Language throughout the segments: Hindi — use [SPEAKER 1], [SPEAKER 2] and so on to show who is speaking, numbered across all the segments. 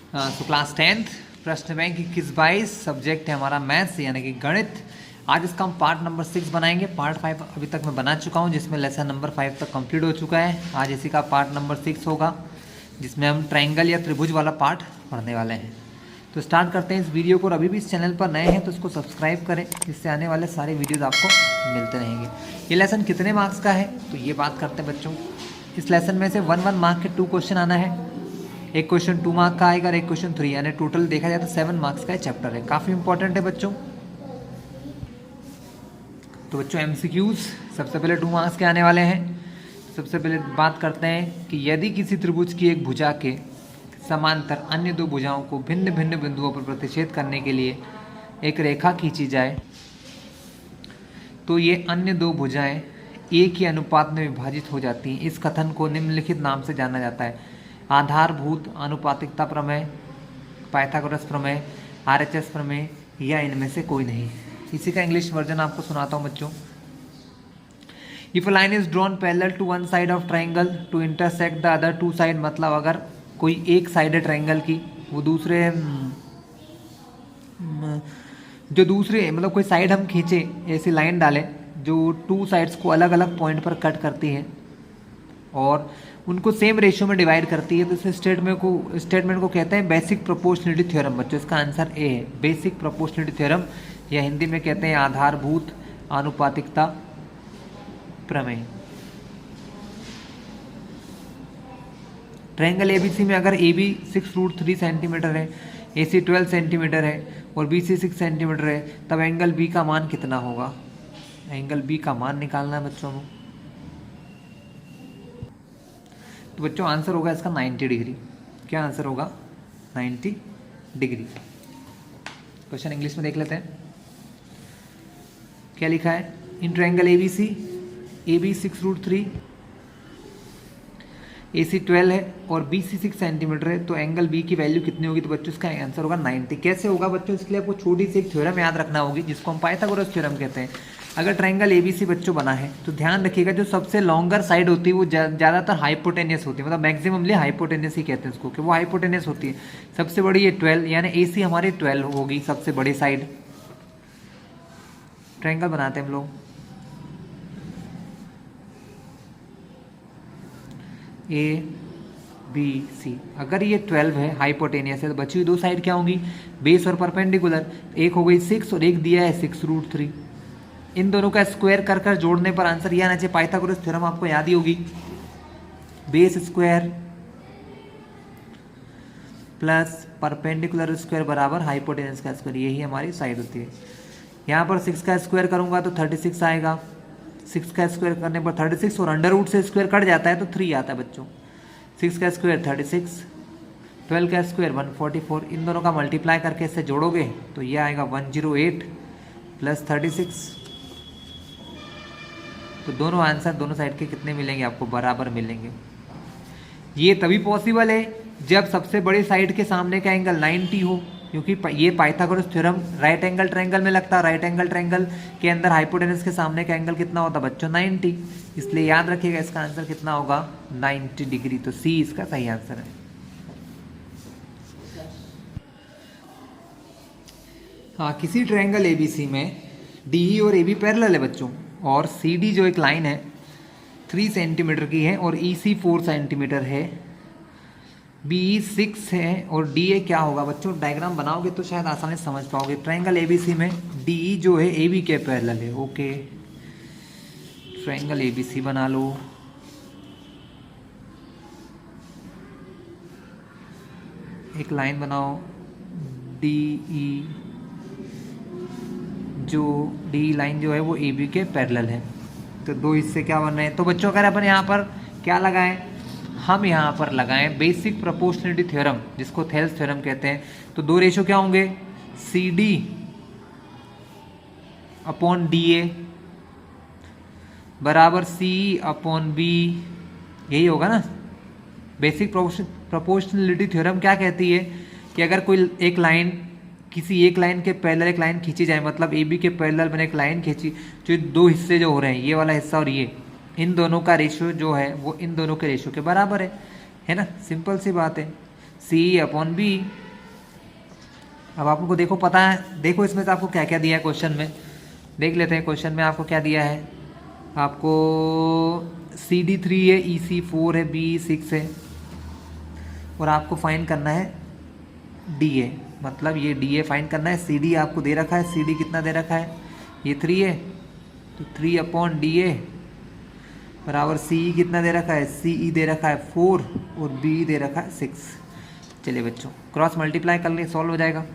[SPEAKER 1] तो क्लास 10th प्रश्न बैंक 21-22 सब्जेक्ट है हमारा मैथ्स यानी कि गणित। आज इसका हम पार्ट नंबर 6 बनाएंगे। पार्ट 5 अभी तक मैं बना चुका हूं जिसमें लेसन नंबर 5 तक कंप्लीट हो चुका है। आज इसी का पार्ट नंबर 6 होगा जिसमें हम ट्रायंगल या त्रिभुज वाला पार्ट पढ़ने वाले हैं। तो स्टार्ट करते हैं इस वीडियो को। और अभी भी इस चैनल पर नए हैं तो इसको सब्सक्राइब करें, जिससे आने वाले सारे वीडियोज़ आपको मिलते रहेंगे। ये लेसन कितने मार्क्स का है तो ये बात करते हैं बच्चों। इस लेसन में से 1 मार्क के 2 क्वेश्चन आना है। एक क्वेश्चन 2 मार्क का आएगा और एक क्वेश्चन 3, यानी टोटल देखा जाए तो 7 मार्क्स का चैप्टर है। काफ़ी इंपॉर्टेंट है बच्चों। तो बच्चों एमसीक्यूज सबसे पहले 2 मार्क्स के आने वाले हैं। सबसे पहले बात करते हैं कि यदि किसी त्रिभुज की एक भुजा के समांतर अन्य 2 भुजाओं को भिन्न भिन्न बिंदुओं पर प्रतिच्छेद करने के लिए एक रेखा खींची जाए तो ये अन्य 2 भुजाएं एक ही अनुपात में विभाजित हो जाती हैं। इस कथन को निम्नलिखित नाम से जाना जाता है: आधारभूत अनुपातिकता प्रमेय, पाइथागोरस प्रमेय, आरएचएस प्रमेय, या इनमें से कोई नहीं। इसी का इंग्लिश वर्जन आपको सुनाता हूँ बच्चों। If a line is drawn parallel to one side of triangle to intersect the other 2 side, मतलब अगर कोई एक साइड है ट्राइंगल की, वो दूसरे जो दूसरे मतलब कोई साइड हम खींचे, ऐसी लाइन डालें जो 2 साइड्स को अलग अलग पॉइंट पर कट करती है और उनको सेम रेशियो में डिवाइड करती है, तो इस स्टेटमेंट को कहते हैं बेसिक प्रोपोर्शनलिटी थ्योरम। बच्चों इसका आंसर ए है, बेसिक प्रोपोर्शनलिटी थ्योरम, या हिंदी में कहते हैं आधारभूत आनुपातिकता प्रमेय। ट्रायंगल एबीसी में अगर ए बी 6√3 सेंटीमीटर है, ए सी 12 सेंटीमीटर है और बी सी 6 सेंटीमीटर है, तब एंगल बी का मान कितना होगा? एंगल बी का मान निकालना है बच्चों को। तो बच्चों आंसर होगा इसका 90 डिग्री। क्या आंसर होगा? 90 डिग्री। क्वेश्चन इंग्लिश में देख लेते हैं। क्या लिखा है? In triangle ABC, A B 6√3, A C 12 है और बी सी 6 सेंटीमीटर है, तो एंगल बी की वैल्यू कितनी होगी? तो बच्चों इसका आंसर होगा 90। कैसे होगा बच्चों? इसके लिए आपको छोटी सी एक थ्योरम याद रखना होगी जिसको हम पाइथागोरस थ्योरम कहते हैं। अगर ट्रायंगल एबीसी बच्चों बना है तो ध्यान रखिएगा, जो सबसे लॉन्गर साइड होती है वो ज़्यादातर हाइपोटेनियस होती है, मतलब मैक्सिममली हाइपोटेनियस ही कहते हैं उसको, कि वो हाइपोटेनियस होती है। सबसे बड़ी ये 12, यानी ए सी हमारी 12 होगी सबसे बड़ी साइड। ट्रायंगल बनाते हैं हम लोग। ए बी सी, अगर ये 12 है हाइपोटेनियस है, तो बची हुई 2 साइड क्या होंगी? बेस और परपेंडिकुलर। एक हो गई 6 और एक दिया है 6√3। इन दोनों का स्क्वायर कर कर जोड़ने पर आंसर यह आना चाहिए। पाइथागोरस थ्योरम आपको याद ही होगी, base square plus perpendicular square बराबर हाइपोटेनस का स्क्वायर। यही हमारी साइड होती है। यहाँ पर 6 का स्क्वायर करूंगा तो 36 आएगा। 6 का स्क्वायर करने पर 36 और अंडर रूट से स्क्वायर कट जाता है तो 3 आता है बच्चों। 6 का स्क्वायर 36, 12 का स्क्वायर 144। इन दोनों का मल्टीप्लाई करके इससे जोड़ोगे तो ये आएगा 108 प्लस 36। तो दोनों आंसर दोनों साइड के कितने मिलेंगे? आपको बराबर मिलेंगे। ये तभी पॉसिबल है जब सबसे बड़ी साइड के सामने का एंगल 90 हो, क्योंकि ये Pythagoras theorem right angle triangle में लगता है। राइट एंगल ट्रायंगल के अंदर हाइपोटेनस के सामने का एंगल कितना होता है बच्चों? 90। इसलिए याद रखिएगा इसका आंसर कितना होगा? 90 डिग्री। तो सी इसका सही आंसर है। हाँ, किसी ट्रायंगल एबीसी में डी और ए बी पैरेलल है बच्चों, और सी डी जो एक लाइन है 3 सेंटीमीटर की है और ई सी 4 सेंटीमीटर है, बी 6 है और डी ए क्या होगा बच्चों? डायग्राम बनाओगे तो शायद आसानी से समझ पाओगे। ट्रायंगल एबीसी में डी ई जो है ए बी के पैरेलल है। ओके, ट्रायंगल एबीसी बना लो। एक लाइन बनाओ डी ई, जो डी लाइन जो है वो ए बी के पैरेलल है। तो 2 हिस्से क्या बन रहे हैं? तो बच्चों अगर अपन यहाँ पर क्या लगाएं? हम यहाँ पर लगाएं बेसिक प्रोपोर्शनलिटी थ्योरम, जिसको थेल्स थ्योरम कहते हैं। तो 2 रेशो क्या होंगे? C D upon D A बराबर सी अपॉन बी, यही होगा ना। बेसिक प्रोपोर्शनलिटी थ्योरम क्या कहती है कि अगर कोई एक लाइन किसी एक लाइन के पैरेलल एक लाइन खींची जाए, मतलब ए बी के पैरेलल मैंने एक लाइन खींची, जो 2 हिस्से जो हो रहे हैं, ये वाला हिस्सा और ये, इन दोनों का रेशियो जो है वो इन दोनों के रेशियो के बराबर है ना। सिंपल सी बात है। सी अपॉन बी। अब आपको देखो पता है, देखो इसमें से आपको क्या क्या दिया है क्वेश्चन में, देख लेते हैं क्वेश्चन में आपको क्या दिया है। आपको सी डी 3 है, ई सी 4 है, बी 6 है, और आपको फाइंड करना है डी ए, मतलब ये डी ए फाइंड करना है। सी डी आपको दे रखा है, सी डी कितना दे रखा है, ये 3 है, तो 3 अपॉन डी ए बराबर सी ई कितना दे रखा है, सी ई दे रखा है 4 और बी दे रखा है 6। चलिए बच्चों क्रॉस मल्टीप्लाई कर लिए, सॉल्व हो जाएगा।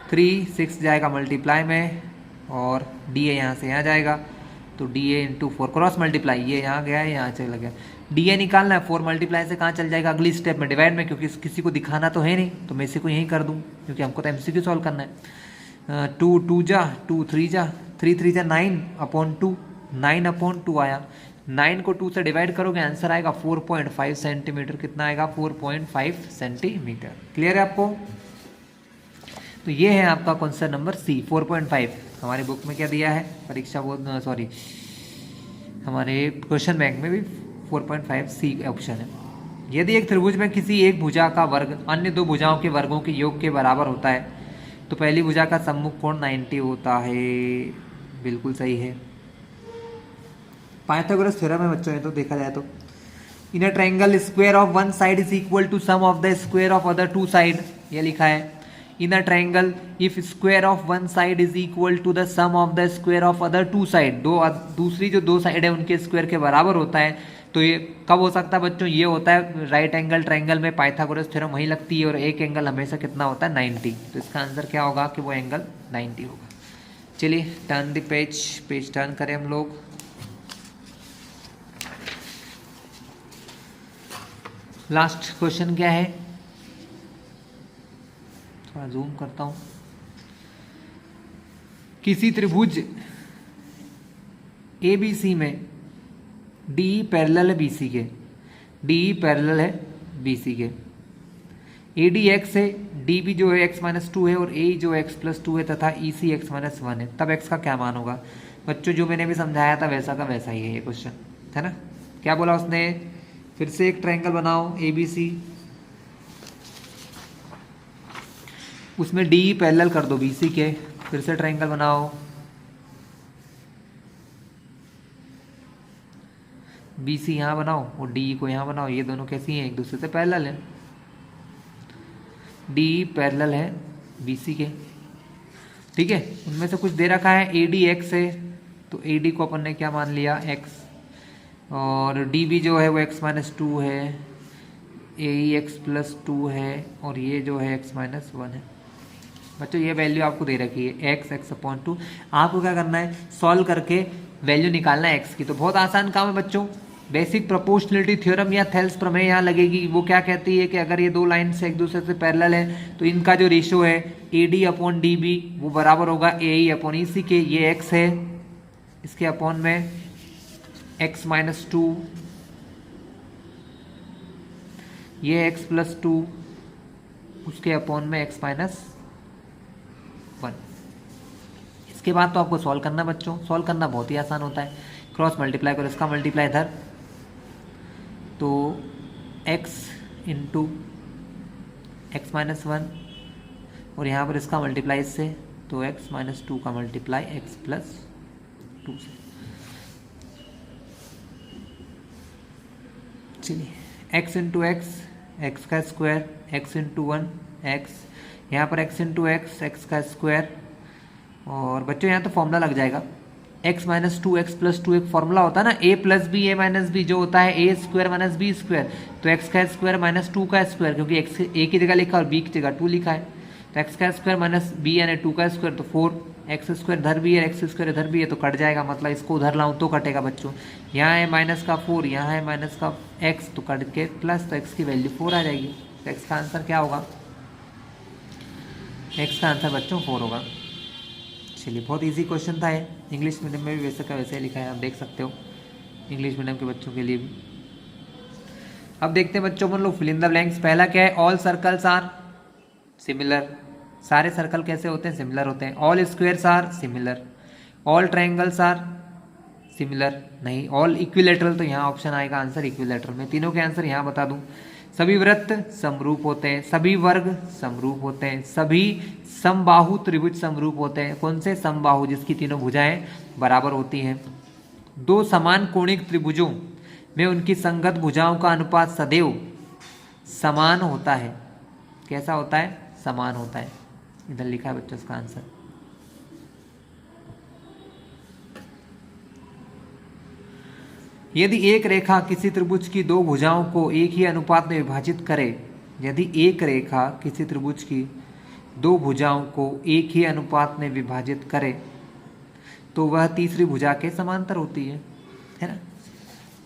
[SPEAKER 1] 3 6 जाएगा मल्टीप्लाई में, और डी ए यहाँ से यहाँ जाएगा, तो D A into 4 cross multiply, ये यहाँ गया है यहाँ चला गया। डी ए निकालना है, 4 मल्टीप्लाई से कहाँ चल जाएगा, अगली स्टेप में डिवाइड में, क्योंकि किसी को दिखाना तो है नहीं, तो मैं इसी को यहीं कर दूँ, क्योंकि हमको तो एमसीक्यू सॉल्व करना है। 2 2 जा 2 3 जा 3 3 जा 9 अपॉन 2, 9 अपॉन 2 आया। 9 को 2 से डिवाइड करोगे आंसर आएगा 4.5 सेंटीमीटर। कितना आएगा, 4.5 सेंटीमीटर। क्लियर है आपको? तो ये है आपका क्वेश्चन नंबर सी 4.5। हमारी बुक में क्या दिया है, परीक्षा बोर्ड सॉरी हमारे क्वेश्चन बैंक में भी 4.5 सी ऑप्शन है। यदि एक त्रिभुज में किसी एक भुजा का वर्ग अन्य दो भुजाओं के वर्गों के योग के बराबर होता है तो पहली भुजा का सम्मुख कोण 90 होता है। बिल्कुल सही है, पाइथागोरस थ्योरम है बच्चों। ये तो देखा जाए तो in a triangle square of one side is equal to sum of the square of other two side, ये लिखा है। In a triangle if square of one side is equal to the sum of the square of other two side, दूसरी जो दो साइड है उनके स्क्वायर के बराबर होता है, तो ये कब हो सकता है बच्चों, ये होता है राइट एंगल ट्रायंगल में पाइथागोरस थ्योरम वही लगती है, और एक एंगल हमेशा कितना होता है 90। तो इसका आंसर क्या होगा कि वो एंगल 90 होगा। चलिए turn the page, page turn करें हम लोग। लास्ट क्वेश्चन क्या है, थोड़ा जूम करता हूं। किसी त्रिभुज ABC में डी पैरेलल है BC के, डी पैरेलल है BC के, AD x है, DB जो है x-2 है, और AE जो x+2 है तथा EC x-1 है, तब x का क्या मान होगा। बच्चों जो मैंने भी समझाया था वैसा का वैसा ही है ये क्वेश्चन, है ना। क्या बोला उसने, फिर से एक ट्रायंगल बनाओ ABC, उसमें D पैरेलल कर दो BC के, फिर से ट्रायंगल बनाओ, BC यहाँ बनाओ और D को यहाँ बनाओ, ये दोनों कैसी हैं, एक दूसरे से पैरेलल है। D पैरेलल है BC के, ठीक है। उनमें से कुछ दे रखा है, AD x है, तो AD को अपन ने क्या मान लिया x, और DB जो है वो x-2 है, AE x+2 है, और ये जो है x-1 है। बच्चों ये वैल्यू आपको दे रखी है x/2। आपको क्या करना है, सॉल्व करके वैल्यू निकालना है x की। तो बहुत आसान काम है बच्चों। बेसिक प्रोपोर्शनलिटी थ्योरम या थेल्स प्रमेय यहाँ लगेगी। वो क्या कहती है कि अगर ये दो लाइन से एक दूसरे से पैरेलल है तो इनका जो रेशियो है AD/DB वो बराबर होगा AE/EC के। ये x है, इसके अपॉन में x-2, ये x+2, उसके अपॉन में x-1। इसके बाद तो आपको सॉल्व करना बच्चों, सॉल्व करना बहुत ही आसान होता है। क्रॉस मल्टीप्लाई करो, इसका मल्टीप्लाई इधर, तो x इंटू x-1, और यहाँ पर इसका मल्टीप्लाई इससे, तो x-2 का मल्टीप्लाई x+2 से। चलिए x इंटू x का स्क्वायर, x इंटू 1 x, यहाँ पर x इंटू x का स्क्वायर, और बच्चों यहाँ तो फॉर्मूला लग जाएगा x-2 x+2 एक फॉर्मूला होता है ना, a+b a-b जो होता है a² - b², तो x का स्क्वायर माइनस 2 का स्क्वायर, क्योंकि x a की जगह लिखा और b की जगह 2 लिखा है, तो x का स्क्वायर माइनस b यानी 2 का स्क्वायर, तो 4x² इधर भी है x² इधर भी है, तो कट जाएगा, मतलब इसको उधर लाऊं तो कटेगा बच्चों। यहाँ है -4, यहाँ है -x, तो कट के प्लस, तो x की वैल्यू 4 आ जाएगी। तो x का आंसर क्या होगा, x का आंसर बच्चों 4 होगा। चलिए बहुत इजी क्वेश्चन था ये, इंग्लिश मीडियम में भी वैसे का वैसे लिखा है, आप देख सकते हो इंग्लिश मीडियम के बच्चों के लिए भी। अब देखते हैं बच्चों अपन लोग फिल इन द ब्लैंक्स। पहला क्या है, ऑल सर्कल्स आर सिमिलर। सारे सर्कल कैसे होते हैं, सिमिलर होते हैं। All squares are similar, all triangles are similar नहीं, ऑल इक्विलेटरल, तो यहाँ ऑप्शन आएगा आंसर इक्विलेटरल में। तीनों के आंसर यहाँ बता दूँ, सभी वृत्त समरूप होते हैं, सभी वर्ग समरूप होते हैं, सभी समबाहु त्रिभुज समरूप होते हैं। कौन से? समबाहु, जिसकी तीनों भुजाएं बराबर होती हैं। दो समान कोणिक त्रिभुजों में उनकी संगत भुजाओं का अनुपात सदैव समान होता है। कैसा होता है? समान होता है। इधर लिखा है बच्चों इसका आंसर। यदि एक रेखा किसी त्रिभुज की दो भुजाओं को एक ही अनुपात में विभाजित करे, यदि एक रेखा किसी त्रिभुज की दो भुजाओं को एक ही अनुपात में विभाजित करे तो वह तीसरी भुजा के समांतर होती है ना?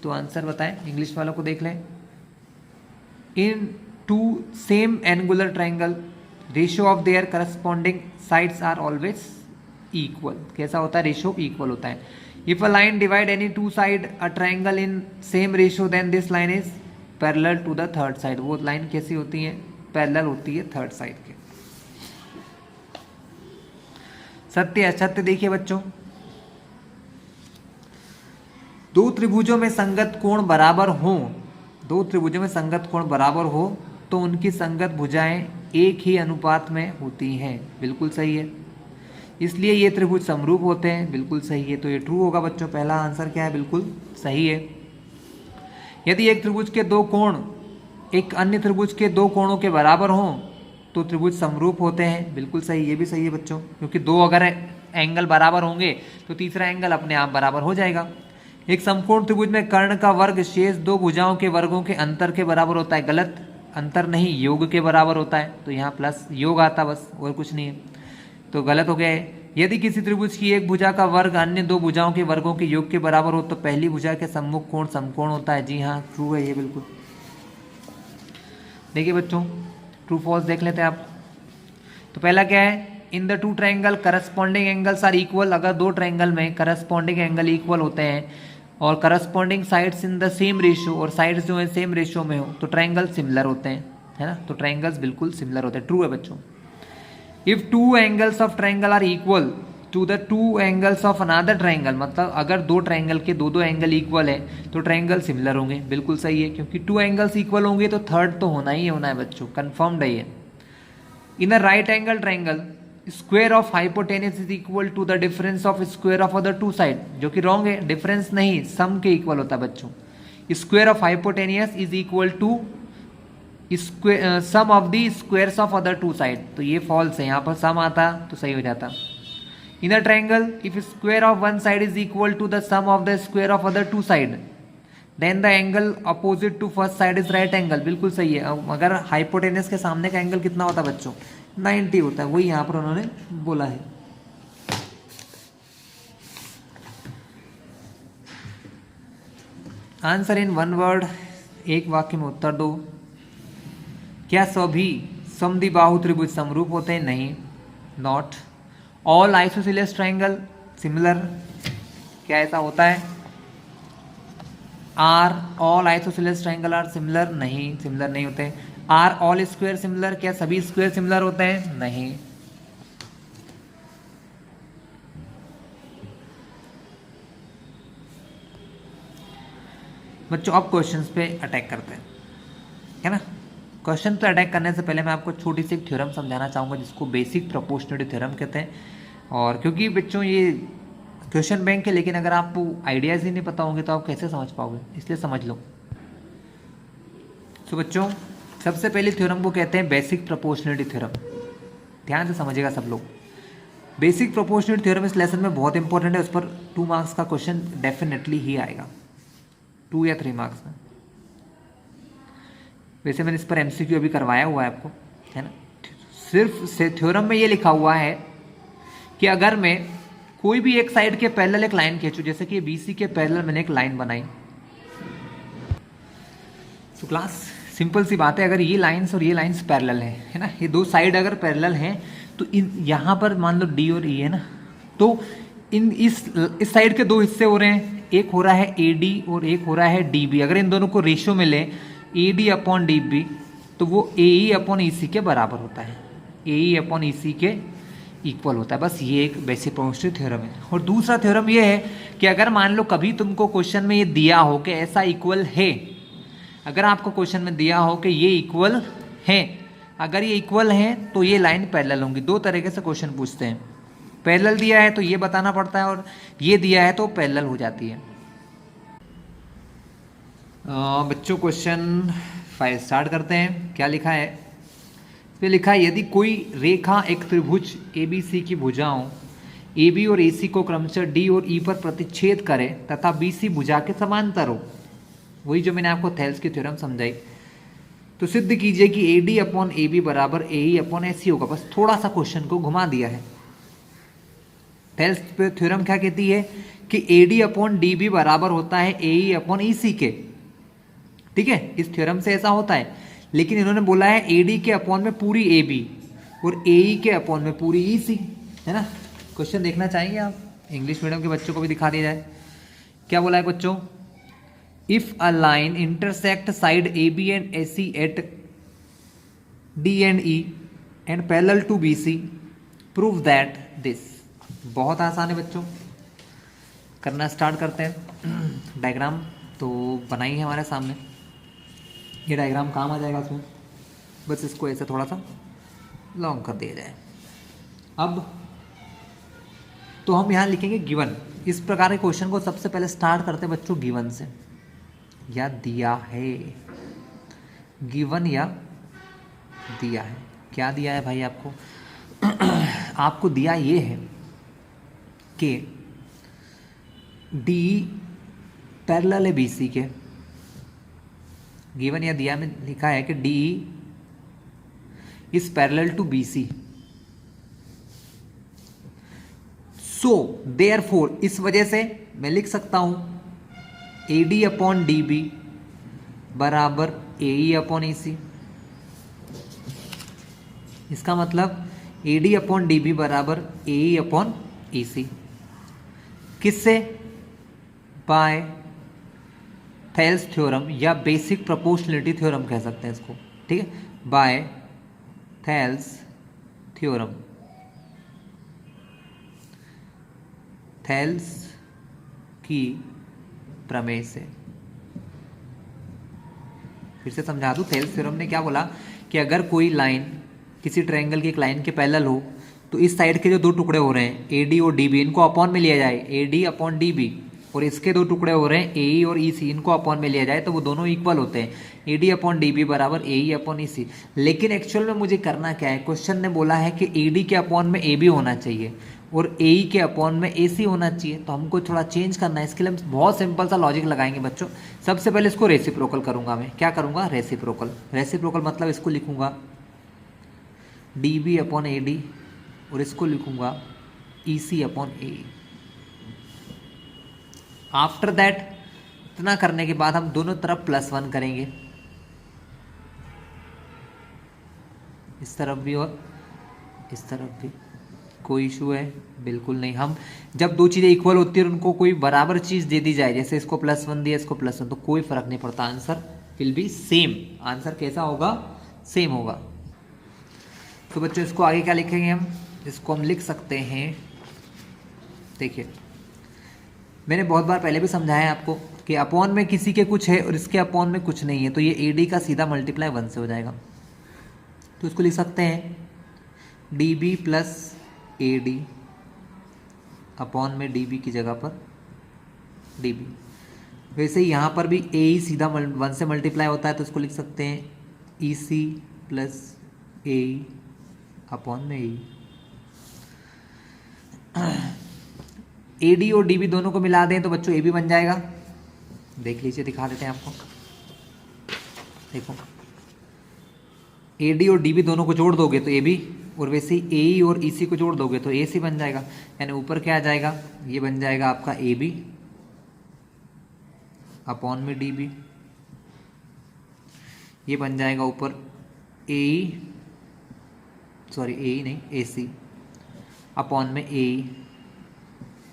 [SPEAKER 1] तो आंसर बताएं, इंग्लिश वालों को देख लें। In two same angular triangle ratio of their corresponding sides are always equal. कैसा होता है? रेशियो इक्वल होता है। If a line divide any two side a triangle in same ratio then this line is parallel to the third side. वो लाइन कैसी होती है? पैरेलल होती है थर्ड साइड के। सत्य असत्य देखिए बच्चों, दो त्रिभुजों में संगत कोण बराबर हो, दो त्रिभुजों में संगत कोण बराबर हो तो उनकी संगत भुजाएं एक ही अनुपात में होती हैं। बिल्कुल सही है, इसलिए ये त्रिभुज समरूप होते हैं। बिल्कुल सही है, तो ये ट्रू होगा बच्चों। पहला आंसर क्या है? बिल्कुल सही है। यदि एक त्रिभुज के दो कोण एक अन्य त्रिभुज के दो कोणों के बराबर हों तो त्रिभुज समरूप होते हैं। बिल्कुल सही, ये भी सही है बच्चों, क्योंकि दो अगर एंगल बराबर होंगे तो तीसरा एंगल अपने आप बराबर हो जाएगा। एक समकोण त्रिभुज में कर्ण का वर्ग शेष दो भुजाओं के वर्गों के अंतर के बराबर होता है। गलत, अंतर नहीं, योग के बराबर होता है। तो यहाँ प्लस योग आता बस, और कुछ नहीं है, तो गलत हो गया है। यदि किसी त्रिभुज की एक भुजा का वर्ग अन्य दो भुजाओं के वर्गों के योग के बराबर हो तो पहली भुजा के सम्मुख कोण समकोण होता है। जी हाँ, ट्रू है ये बिल्कुल। देखिए बच्चों, ट्रू फॉल्स देख लेते हैं आप। तो पहला क्या है? In the two triangle corresponding angles are equal. अगर दो ट्रायंगल में करस्पॉन्डिंग एंगल इक्वल होते हैं और corresponding sides in the same ratio, और साइड्स जो है सेम रेशियो में हो तो ट्रायंगल सिमिलर होते हैं, है ना? तो ट्रायंगल्स बिल्कुल सिमिलर होते हैं। ट्रू है बच्चों। If two angles of triangle are equal to the two angles of another triangle, मतलब अगर दो ट्रायंगल के दो एंगल इक्वल है तो ट्रायंगल सिमिलर होंगे। बिल्कुल सही है, क्योंकि टू एंगल्स इक्वल होंगे तो थर्ड तो होना ही होना है बच्चों, कंफर्म्ड है ये। In a right angle triangle square of hypotenuse is equal to the difference of square of other two side, जो कि रॉन्ग है। डिफरेंस नहीं, सम के इक्वल होता है बच्चों। Square of hypotenuse is equal to sum of the squares of other two side, तो ये फॉल्स है। यहाँ पर सम आता तो सही हो जाता। In a triangle if square of one side is equal to the sum of the square of other two side then the angle opposite to first side is right angle. बिल्कुल सही है। अगर हाइपोटेनस के सामने का एंगल कितना होता है बच्चों? 90 होता है, वही यहाँ पर उन्होंने बोला है। आंसर इन वन वर्ड, एक वाक्य में उत्तर दो। क्या सभी समद्विबाहु त्रिभुज समरूप होते हैं? नहीं, not. All isosceles triangle similar, क्या ऐसा होता है? Are all isosceles triangle are similar? नहीं, सिमिलर नहीं होते। आर ऑल स्क्वायर सिमिलर, क्या सभी स्क्वायर सिमिलर होते हैं? नहीं। बच्चों अब क्वेश्चंस पे अटैक करते हैं, है ना? क्वेश्चन पे अटैक करने से पहले मैं आपको छोटी सी एक थ्योरम समझाना चाहूँगा जिसको बेसिक प्रोपोर्शनलिटी थ्योरम कहते हैं। और क्योंकि बच्चों ये क्वेश्चन बैंक है, लेकिन अगर आपको आइडियाज़ ही नहीं पता होंगे तो आप कैसे समझ पाओगे, इसलिए समझ लो। तो बच्चों सबसे पहले थ्योरम को कहते हैं बेसिक प्रोपोर्शनलिटी थ्योरम। ध्यान से समझिएगा सब लोग। बेसिक प्रोपोर्शनलिटी थ्योरम इस लेसन में बहुत इंपॉर्टेंट है, उस पर 2 मार्क्स का क्वेश्चन डेफिनेटली ही आएगा, 2 या 3 मार्क्स में। वैसे मैंने इस पर MCQ अभी करवाया हुआ है आपको, है ना? सिर्फ से थ्योरम में ये लिखा हुआ है कि अगर मैं कोई भी एक साइड के पैरेलल एक लाइन खींचूं, जैसे कि BC के पैरेलल मैंने एक लाइन बनाई, तो क्लास सिंपल सी बात है, अगर ये लाइंस और ये लाइंस पैरेलल है ना, ये दो साइड अगर पैरेलल हैं तो इन यहाँ पर मान लो D और E है ना, तो इन इस साइड के 2 हिस्से हो रहे हैं, एक हो रहा है AD और एक हो रहा है DB। अगर इन दोनों को रेशियो में ले AD अपॉन DB तो वो AE अपॉन EC के बराबर होता है, AE अपॉन EC के इक्वल होता है। बस ये एक बेसिक प्रोपोर्शनलिटी थ्योरम है। और दूसरा थ्योरम ये है कि अगर मान लो कभी तुमको क्वेश्चन में ये दिया हो कि ऐसा इक्वल है, अगर आपको क्वेश्चन में दिया हो कि ये इक्वल है, अगर ये इक्वल है तो ये लाइन पैरेलल होंगी। दो तरीके से क्वेश्चन पूछते हैं, पैरेलल दिया है तो ये बताना पड़ता है और ये दिया है तो पैरेलल हो जाती है। बच्चों क्वेश्चन 5 स्टार्ट करते हैं। क्या लिखा है? इस पे लिखा है यदि कोई रेखा एक त्रिभुज ABC की भुजाओं AB और AC को क्रमशः D और E पर प्रतिच्छेद करे तथा BC भुजा के समांतर हो, वही जो मैंने आपको थेल्स की थ्योरम समझाई, तो सिद्ध कीजिए कि AD अपॉन AB बराबर AE अपॉन AC होगा। बस थोड़ा सा क्वेश्चन को घुमा दिया है। थेल्स थ्योरम क्या कहती है कि AD अपॉन DB बराबर होता है AE अपॉन EC के। ठीक है, इस थ्योरम से ऐसा होता है, लेकिन इन्होंने बोला है AD के अपॉन में पूरी AB और AE के अपॉन में पूरी EC, है ना। क्वेश्चन देखना चाहेंगे आप? इंग्लिश मीडियम के बच्चों को भी दिखा दिया जाए। क्या बोला है बच्चों? If a line intersect side AB and AC at D and E and parallel to BC prove that this. बहुत आसान है बच्चों, करना स्टार्ट करते हैं। डायग्राम तो बनाई है हमारे सामने, ये डायग्राम काम आ जाएगा उसमें, बस इसको ऐसे थोड़ा सा लॉन्ग कर दिया जाए। अब तो हम यहाँ लिखेंगे गिवन। इस प्रकार के क्वेश्चन को सबसे पहले स्टार्ट करते हैं बच्चों गिवन से, या दिया है, गिवन या दिया है। क्या दिया है भाई आपको? आपको दिया ये है कि डी पैरेलल है BC के। गिवन या दिया में लिखा है कि D is parallel to BC। So therefore, इस वजह से मैं लिख सकता हूं AD अपॉन DB बराबर AE अपॉन EC। इसका मतलब AD अपॉन DB बराबर AE अपॉन EC। किससे? बाय थेल्स थ्योरम या बेसिक प्रोपोर्शनलिटी थ्योरम कह सकते हैं इसको। ठीक है, बाय थेल्स थ्योरम, थेल्स की प्रमेय से। फिर से समझा दूं, थेल्स थ्योरम ने क्या बोला कि अगर कोई लाइन किसी ट्रायंगल की एक लाइन के पैरेलल हो तो इस साइड के जो दो टुकड़े हो रहे हैं AD और DB, इनको अपॉन में लिया जाए, AD अपॉन DB, और इसके दो टुकड़े हो रहे हैं AE और EC, इनको अपॉन में लिया जाए तो वो दोनों इक्वल होते हैं। AD अपॉन DB बराबर AE अपॉन EC। लेकिन एक्चुअल में मुझे करना क्या है? क्वेश्चन ने बोला है कि AD के अपॉन में AB होना चाहिए और AE के अपॉन में AC होना चाहिए, तो हमको थोड़ा चेंज करना है। इसके लिए हम बहुत सिंपल सा लॉजिक लगाएंगे बच्चों। सबसे पहले इसको रेसिप्रोकल करूंगा मैं। क्या करूंगा? रेसिप्रोकल। रेसिप्रोकल मतलब इसको लिखूंगा DB अपॉन AD और इसको लिखूंगा EC upon AE। After that, इतना करने के बाद हम दोनों तरफ +1 करेंगे, इस तरफ भी और इस तरफ भी। कोई इशू है? बिल्कुल नहीं। हम जब दो चीज़ें इक्वल होती है और उनको कोई बराबर चीज़ दे दी जाए, जैसे इसको +1 दिया, इसको +1, तो कोई फर्क नहीं पड़ता, answer will be same. Answer कैसा होगा? सेम होगा। तो बच्चों इसको आगे क्या लिखेंगे हम? इसको हम लिख सकते हैं, देखिए मैंने बहुत बार पहले भी समझाया है आपको कि अपॉन में किसी के कुछ है और इसके अपॉन में कुछ नहीं है, तो ये AD का सीधा मल्टीप्लाई 1 से हो जाएगा। तो इसको लिख सकते हैं DB प्लस AD अपॉन में DB की जगह पर DB। वैसे ही यहाँ पर भी AE सीधा 1 से मल्टीप्लाई होता है, तो इसको लिख सकते हैं EC प्लस AE अपॉन में AE। AD और DB दोनों को मिला दें तो बच्चों AB बन जाएगा। देख लीजिए, दिखा देते हैं आपको। देखो AD और DB दोनों को जोड़ दोगे तो AB, और वैसे ही AE और EC को जोड़ दोगे तो AC बन जाएगा। यानी ऊपर क्या आ जाएगा? ये बन जाएगा आपका AB अपॉन में DB, ये बन जाएगा ऊपर AE, सॉरी AE नहीं AC अपॉन में AE।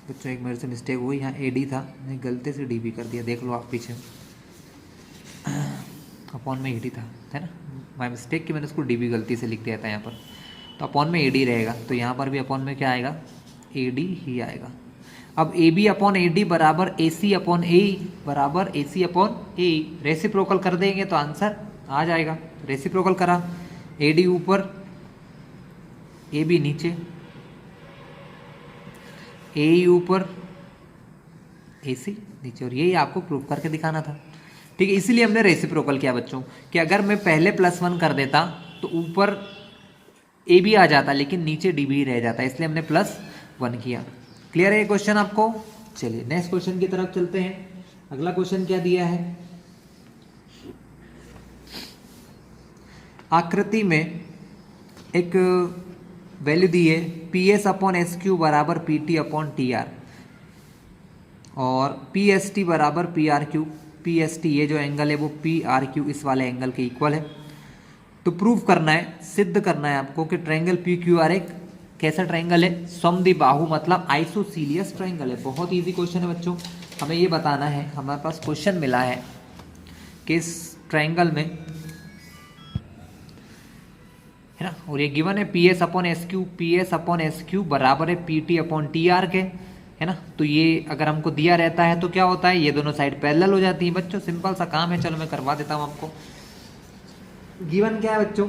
[SPEAKER 1] बच्चों एक मेरे से मिस्टेक हुई, यहाँ AD था, मैंने गलती से DB कर दिया, देख लो आप पीछे, अपॉन में AD था, है ना, माय मिस्टेक कि मैंने उसको DB गलती से लिख दिया था यहाँ पर। तो अपॉन में AD रहेगा, तो यहाँ पर भी अपॉन में क्या आएगा? AD ही आएगा। अब A B upon A D बराबर ए सी अपॉन ए बराबर A C upon A, reciprocal कर देंगे तो आंसर आ जाएगा। रेसिप्रोकल करा, ए डी ऊपर ए बी नीचे, ए ऊपर ए सी नीचे, और यही आपको प्रूव करके दिखाना था। ठीक है, इसीलिए हमने रेसिप्रोकल किया बच्चों कि अगर मैं पहले +1 कर देता तो ऊपर ए बी आ जाता लेकिन नीचे डी बी रह जाता, इसलिए हमने +1 किया। क्लियर है ये क्वेश्चन आपको? चलिए नेक्स्ट क्वेश्चन की तरफ चलते हैं। अगला क्वेश्चन क्या दिया है, आकृति में एक वैल्यू दी है P S upon S Q बराबर P T upon T R और पी एस टी बराबर P R Q. P S T ये जो एंगल है वो पी आर क्यू इस वाले एंगल के इक्वल है। तो प्रूव करना है, सिद्ध करना है आपको कि ट्रायंगल पी क्यू आर एक कैसा ट्रायंगल है, समद्विबाहु मतलब आइसोसीलियस ट्रायंगल है। बहुत इजी क्वेश्चन है बच्चों, हमें ये बताना है, हमारे पास क्वेश्चन मिला है कि इस ट्रायंगल में है ना, और ये गिवन है P S upon S Q बराबर है P T upon T are के, है ना। तो ये अगर हमको दिया रहता है तो क्या होता है, ये दोनों साइड पैरेलल हो जाती है बच्चों। सिंपल सा काम है, चलो मैं करवा देता हूँ आपको। गिवन क्या है बच्चों,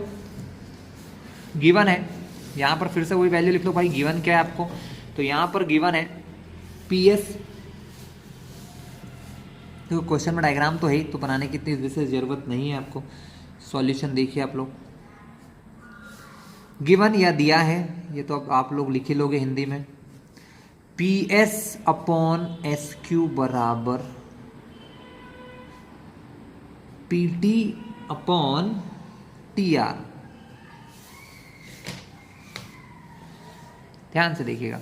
[SPEAKER 1] गिवन है, यहाँ पर फिर से वही वैल्यू लिख लो भाई, गिवन क्या है आपको, तो यहाँ पर गिवन है पी एस, तो क्वेश्चन में डायग्राम तो है ही, तो बनाने की इतनी विशेष जरूरत नहीं है आपको। सॉल्यूशन देखिए आप लोग, गिवन या दिया है, ये तो अब आप लोग लिख ही लोगे हिंदी में, P S upon S Q बराबर P T upon T R. ध्यान से देखिएगा,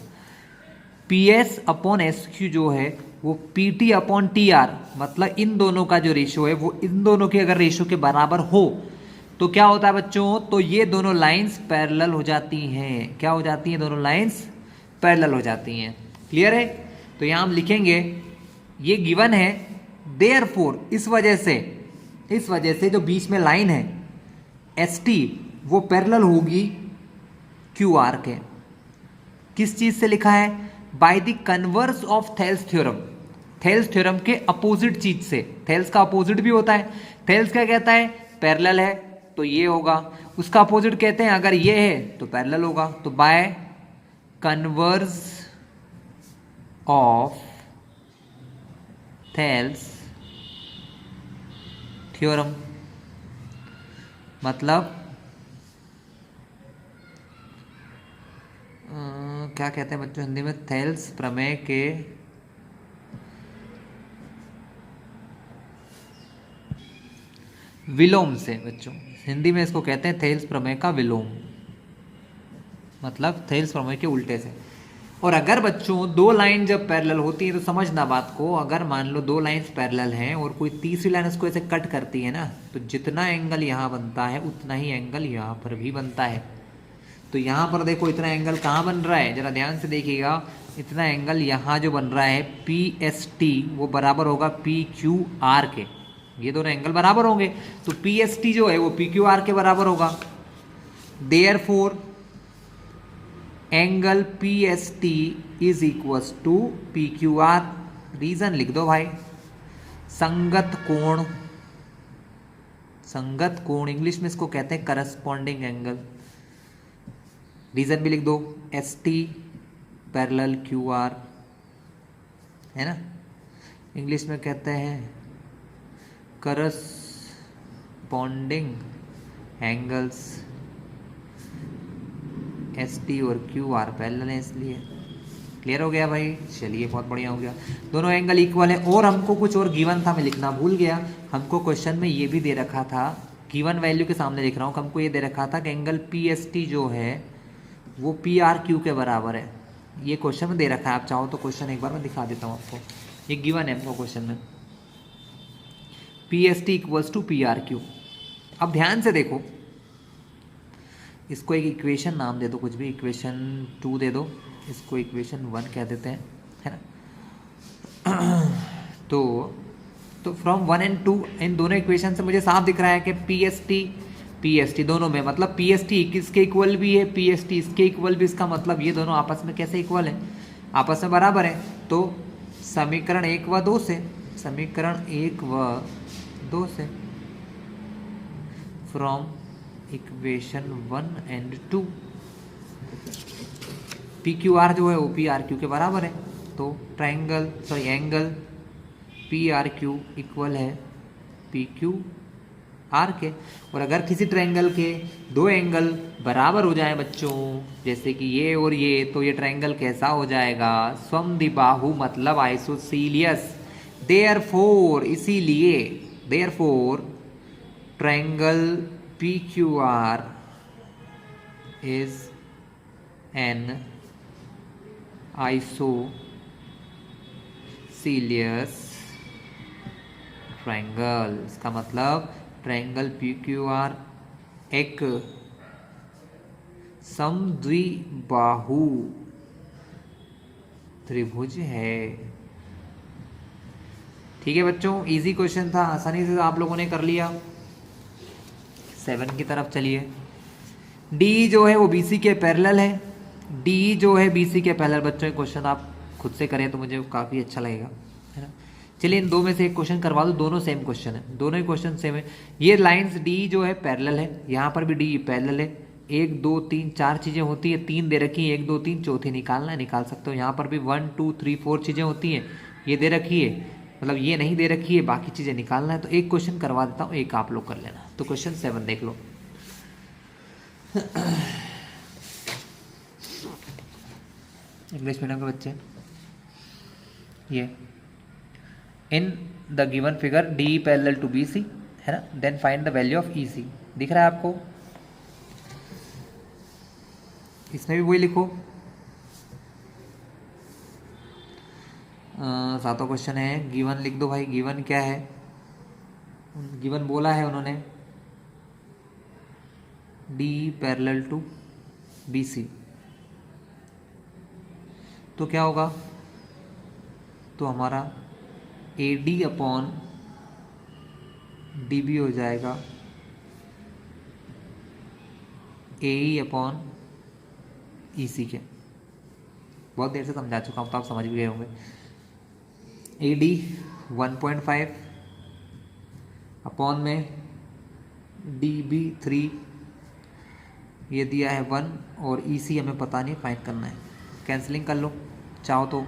[SPEAKER 1] P S upon S Q जो है वो P T upon T R, मतलब इन दोनों का जो रेशो है वो इन दोनों के अगर रेशो के बराबर हो तो क्या होता है बच्चों, तो ये दोनों लाइंस पैरेलल हो जाती हैं। क्या हो जाती हैं, दोनों लाइंस पैरेलल हो जाती हैं। क्लियर है? तो यहां हम लिखेंगे ये गिवन है, देयरफॉर इस वजह से जो बीच में लाइन है एस टी वो पैरेलल होगी क्यू आर के। किस चीज से लिखा है, by the converse of Thales theorem. Thales theorem के अपोजिट चीज से, थेल्स का अपोजिट भी होता है। थेल्स क्या कहता है, पैरेलल है तो ये होगा, उसका अपोजिट कहते हैं अगर ये है तो पैरेलल होगा। तो by converse of Thales theorem मतलब क्या कहते हैं बच्चों हिंदी में, थेल्स प्रमेय के विलोम से। बच्चों हिंदी में इसको कहते हैं थेल्स प्रमेय का विलोम, मतलब थेल्स प्रमेय के उल्टे से। और अगर बच्चों दो लाइन जब पैरेलल होती है तो समझना बात को, अगर मान लो दो लाइंस पैरेलल हैं और कोई तीसरी लाइन उसको ऐसे कट करती है ना, तो जितना एंगल यहाँ बनता है उतना ही एंगल यहाँ पर भी बनता है। तो यहाँ पर देखो इतना एंगल कहाँ बन रहा है, जरा ध्यान से देखिएगा, इतना एंगल यहाँ जो बन रहा है पी एस टी वो बराबर होगा पी क्यू आर के। ये दोनों एंगल बराबर होंगे तो पी एस टी जो है वो पी क्यू आर के बराबर होगा। Therefore angle P S T is equals to P Q R. Reason लिख दो भाई, संगत कोण, संगत कोण इंग्लिश में इसको कहते हैं करस्पॉन्डिंग एंगल। रीजन भी लिख दो, S T parallel Q R, है ना, इंग्लिश में कहते हैं करस्पॉन्डिंग एंगल्स। एस टी और क्यू आर पैरेलल है इसलिए। क्लियर हो गया भाई? चलिए बहुत बढ़िया हो गया, दोनों एंगल इक्वल है। और हमको कुछ और गिवन था, मैं लिखना भूल गया, हमको क्वेश्चन में ये भी दे रखा था, गिवन वैल्यू के सामने लिख रहा हूँ, हमको ये दे रखा था कि एंगल पी एस टी जो है वो पी आर क्यू के बराबर है। ये क्वेश्चन में दे रखा है, आप चाहो तो क्वेश्चन एक बार मैं दिखा देता हूँ आपको। ये गिवन है हमको क्वेश्चन में, P S T equals to P R Q. अब ध्यान से देखो, इसको एक इक्वेशन नाम दे दो, कुछ भी, इक्वेशन 2 दे दो, इसको इक्वेशन 1 कह देते हैं, है ना। तो फ्रॉम 1 and 2 इन दोनों इक्वेशन से मुझे साफ दिख रहा है कि पी एस टी दोनों में, मतलब पी एस टी किसके इक्वल भी है, पी एस टी इसके इक्वल भी, इसका मतलब ये दोनों आपस में कैसे इक्वल है, आपस में बराबर है। तो समीकरण 1 व 2 से, समीकरण 1 व 2 से, from equation 1 and 2। P Q are जो है वो पी आर क्यू के बराबर है, तो angle P R Q equal है पी क्यू आर के। और अगर किसी ट्रायंगल के दो एंगल बराबर हो जाए बच्चों, जैसे कि ये और ये, तो ये ट्रायंगल कैसा हो जाएगा? समद्विबाहु मतलब आइसोसीलियस। देयरफॉर, इसीलिए, therefore triangle P Q R is an isosceles triangle. इसका मतलब ट्रायंगल पी क्यू आर एक समद्विबाहु त्रिभुज है। ठीक है बच्चों, इजी क्वेश्चन था, आसानी से आप लोगों ने कर लिया। 7 की तरफ चलिए। डी जो है वो बीसी के पैरेलल है, डी जो है बीसी के पैरेलल। बच्चों ये क्वेश्चन आप खुद से करें तो मुझे काफ़ी अच्छा लगेगा, है ना। चलिए इन दो में से एक क्वेश्चन करवा दो, दोनों सेम क्वेश्चन है, दोनों ही क्वेश्चन सेम है। ये लाइंस डी जो है पैरेलल है, यहाँ पर भी डी पैरेलल है। 1 2 3 4 चीज़ें होती है, 3 दे रखी है, 1 2 3 चौथी निकालना है, निकाल सकते हो। यहाँ पर भी 1 2 3 4 चीज़ें होती हैं, ये दे रखी है, मतलब ये नहीं दे रखी है, बाकी चीज़ें निकालना है। तो एक क्वेश्चन करवा देता हूँ, एक आप लोग कर लेना। तो क्वेश्चन 7 देख लो। इंग्लिश मीडियम के बच्चे, ये in the given figure D parallel to B C, है ना, then find the value of E C. दिख रहा है आपको? इसमें भी वही लिखो। सातों क्वेश्चन है, गिवन लिख दो भाई। गिवन क्या है? गिवन बोला है उन्होंने D parallel to B C, तो क्या होगा? तो हमारा A D upon D B हो जाएगा ए ई अपॉन ई सी के। बहुत देर से समझा चुका हूँ तो आप समझ भी गए होंगे। ए डी 1.5 अपॉन में डी बी 3, ये दिया है 1, और ई सी हमें पता नहीं, फाइंड करना है। कैंसलिंग कर लो चाहो तो,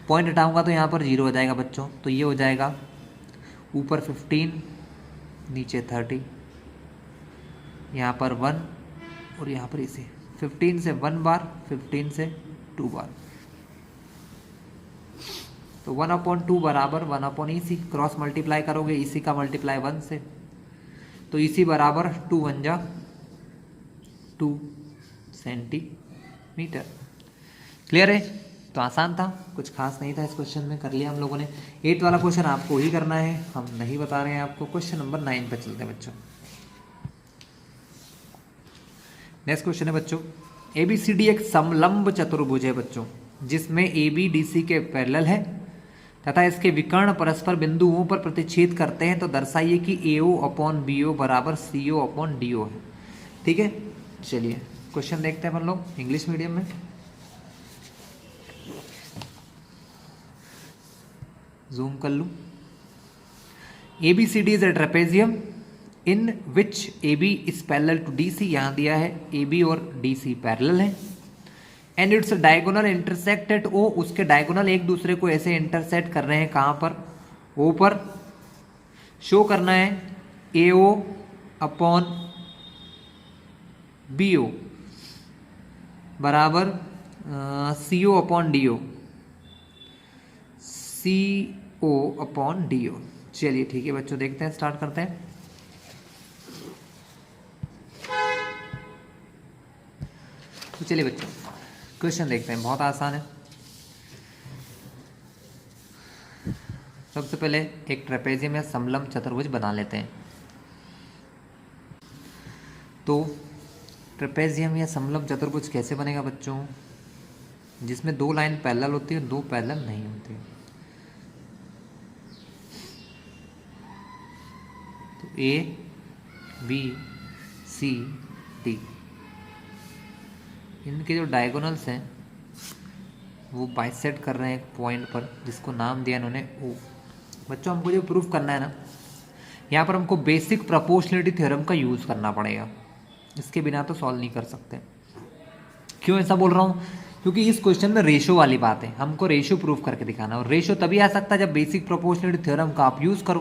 [SPEAKER 1] पॉइंट हटाऊंगा तो यहाँ पर 0 हो जाएगा बच्चों। तो ये हो जाएगा ऊपर 15, नीचे 30, यहाँ पर 1 और यहाँ पर इसे 15 से 1 बार, 15 से 2 बार, तो 1/2 बराबर 1 ई सी। क्रॉस मल्टीप्लाई करोगे ई सी का मल्टीप्लाई 1 से, तो ई सी बराबर 2 1 जा 2 सेंटीमीटर। क्लियर है? तो आसान था, कुछ खास नहीं था इस क्वेश्चन में, कर लिया हम लोगों ने। 8 वाला क्वेश्चन आपको ही करना है, हम नहीं बता रहे हैं आपको। क्वेश्चन नंबर 9 पे चलते हैं बच्चों। नेक्स्ट क्वेश्चन है बच्चों, ABCD एक समलंब चतुर्भुज है बच्चों, जिसमें AB DC के पैरेलल है तथा इसके विकर्ण परस्पर बिंदुओं पर प्रतिच्छेद करते हैं। तो दर्शाइए कि AO अपॉन BO बराबर CO अपॉन DO है। ठीक है, चलिए क्वेश्चन देखते हैं अपन लोग इंग्लिश मीडियम में। जूम कर लूँ। ABCD is a trapezium in which AB is parallel to DC। यहाँ दिया है AB और DC पैरेलल है, and its diagonal intersect at O। उसके डायगोनल एक दूसरे को ऐसे इंटरसेक्ट कर रहे हैं, कहाँ पर? O पर। शो करना है AO अपॉन BO बराबर CO upon DO, CO upon DO। चलिए ठीक है बच्चों, देखते हैं, स्टार्ट करते हैं। तो चलिए बच्चों क्वेश्चन देखते हैं, बहुत आसान है। सबसे पहले एक ट्रेपेजियम या समलंब चतुर्भुज बना लेते हैं। तो ट्रेपेजियम या समलंब चतुर्भुज कैसे बनेगा बच्चों? जिसमें 2 लाइन पैरेलल होती है, 2 पैरेलल नहीं होती। तो ABCD, इनके जो डायगोनल्स हैं वो बाइसेक्ट कर रहे हैं एक पॉइंट पर जिसको नाम दिया इन्होंने ओ। बच्चों हमको जो प्रूफ करना है ना, यहाँ पर हमको बेसिक प्रोपोर्शनलिटी थ्योरम का यूज़ करना पड़ेगा, इसके बिना तो सॉल्व नहीं कर सकते। क्यों ऐसा बोल रहा हूँ? क्योंकि इस क्वेश्चन में रेशो वाली बात है, हमको रेशो प्रूफ करके दिखाना, और रेशो तभी आ सकता है जब बेसिक प्रोपोर्शनलिटी थ्योरम का आप यूज़ करो।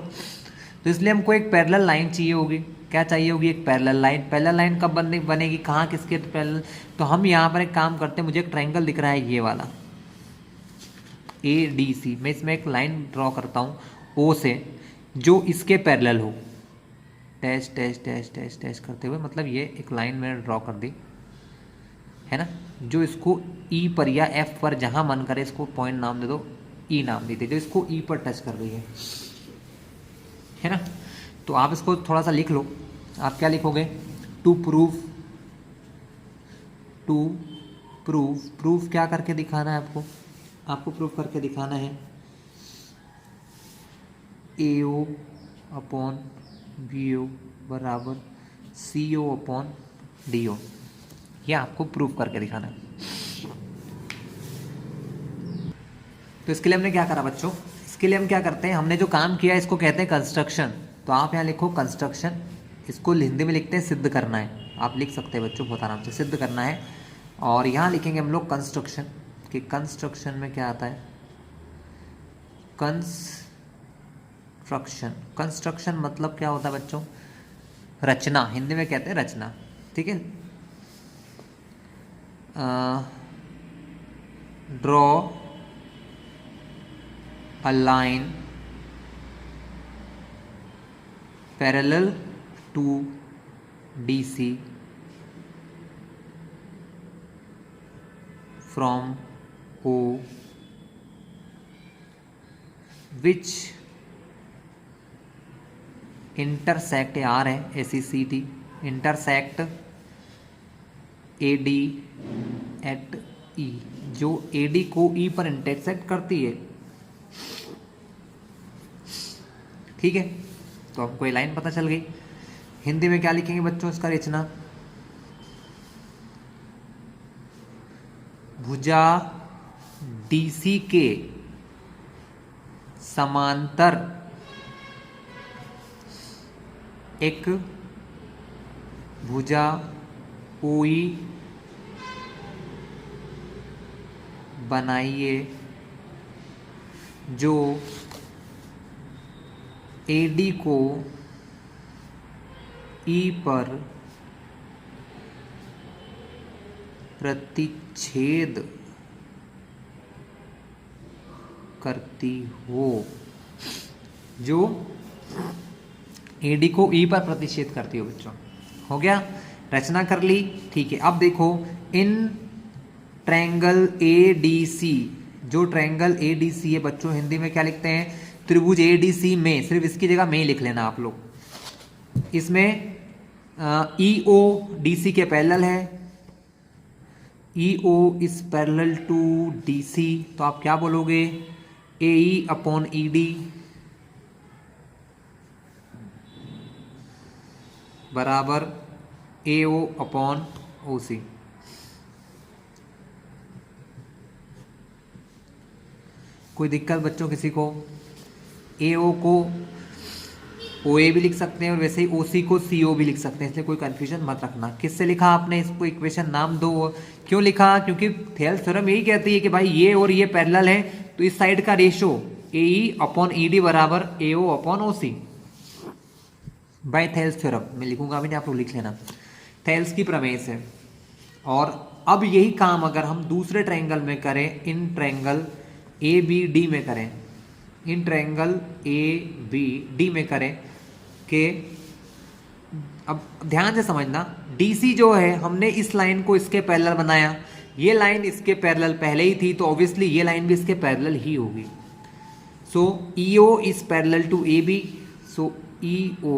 [SPEAKER 1] तो इसलिए हमको एक पैरेलल लाइन चाहिए होगी। क्या चाहिए होगी? एक पैरेलल लाइन। पैरेलल लाइन कब बनेगी, कहाँ, किसके पैरेलल? तो हम यहाँ पर एक काम करते हैं, मुझे एक ट्रायंगल दिख रहा है ये वाला ADC, मैं इसमें एक लाइन ड्रॉ करता हूँ O से जो इसके पैरेलल हो, dash dash dash dash dash करते हुए, मतलब ये एक लाइन मैंने ड्रॉ कर दी है ना, जो इसको E पर या F पर जहाँ मन करे इसको पॉइंट नाम दे दो, E नाम दे दे, जो इसको E पर टच कर रही है ना। तो आप इसको थोड़ा सा लिख लो। आप क्या लिखोगे? टू प्रूफ क्या करके दिखाना है आपको? आपको प्रूफ करके दिखाना है AO अपॉन BO बराबर CO अपॉन DO, यह आपको प्रूफ करके दिखाना है। तो इसके लिए हमने क्या करा बच्चों? इसके लिए हम क्या करते हैं, हमने जो काम किया इसको कहते हैं कंस्ट्रक्शन। तो आप यहाँ लिखो कंस्ट्रक्शन, इसको हिंदी में लिखते हैं सिद्ध करना है। आप लिख सकते हैं बच्चों बहुत आराम से, सिद्ध करना है। और यहाँ लिखेंगे हम लोग कंस्ट्रक्शन, कि कंस्ट्रक्शन में क्या आता है? कंस्ट्रक्शन मतलब क्या होता है बच्चों? रचना, हिंदी में कहते हैं रचना, ठीक है। Draw a line parallel to DC from O which intersect, R है ACCT, intersect AD at E, जो AD को E पर इंटरसेक्ट करती है, ठीक है। तो आपको ये लाइन पता चल गई। हिंदी में क्या लिखेंगे बच्चों इसका रचना? भुजा DC के समांतर एक भुजा OE बनाइए जो AD को E पर प्रतिच्छेद करती हो, जो AD को E पर प्रतिच्छेद करती हो। बच्चों हो गया, रचना कर ली, ठीक है। अब देखो इन ट्रायंगल ADC, जो ट्रायंगल ADC है बच्चों हिंदी में क्या लिखते हैं? त्रिभुज ADC में, सिर्फ इसकी जगह में लिख लेना आप लोग। इसमें EO DC के पैरेलल है, EO is parallel to DC, तो आप क्या बोलोगे? AE अपॉन ED बराबर AO अपॉन OC। कोई दिक्कत बच्चों किसी को? AO को OA भी लिख सकते हैं और वैसे ही OC को CO भी लिख सकते हैं, इसलिए कोई कंफ्यूजन मत रखना। किससे लिखा आपने इसको? इक्वेशन नाम दो। क्यों लिखा? क्योंकि थेल्स थ्योरम यही कहती है कि भाई ये और ये पैरेलल है, तो इस साइड का रेशो AE अपॉन ED बराबर AO upon OC by Thales theorem. मैं लिखूंगा भी नहीं, आप लोग लिख लेना, थेल्स की प्रमेय से। और अब यही काम अगर हम दूसरे ट्रायंगल में करें, इन ट्रायंगल ABD में करें, इन ट्रायंगल ABD में करें कि अब ध्यान से समझना, DC जो है हमने इस लाइन को इसके पैरेलल बनाया, ये लाइन इसके पैरेलल पहले ही थी, तो ऑब्वियसली ये लाइन भी इसके पैरेलल ही होगी। So EO is parallel to AB, so EO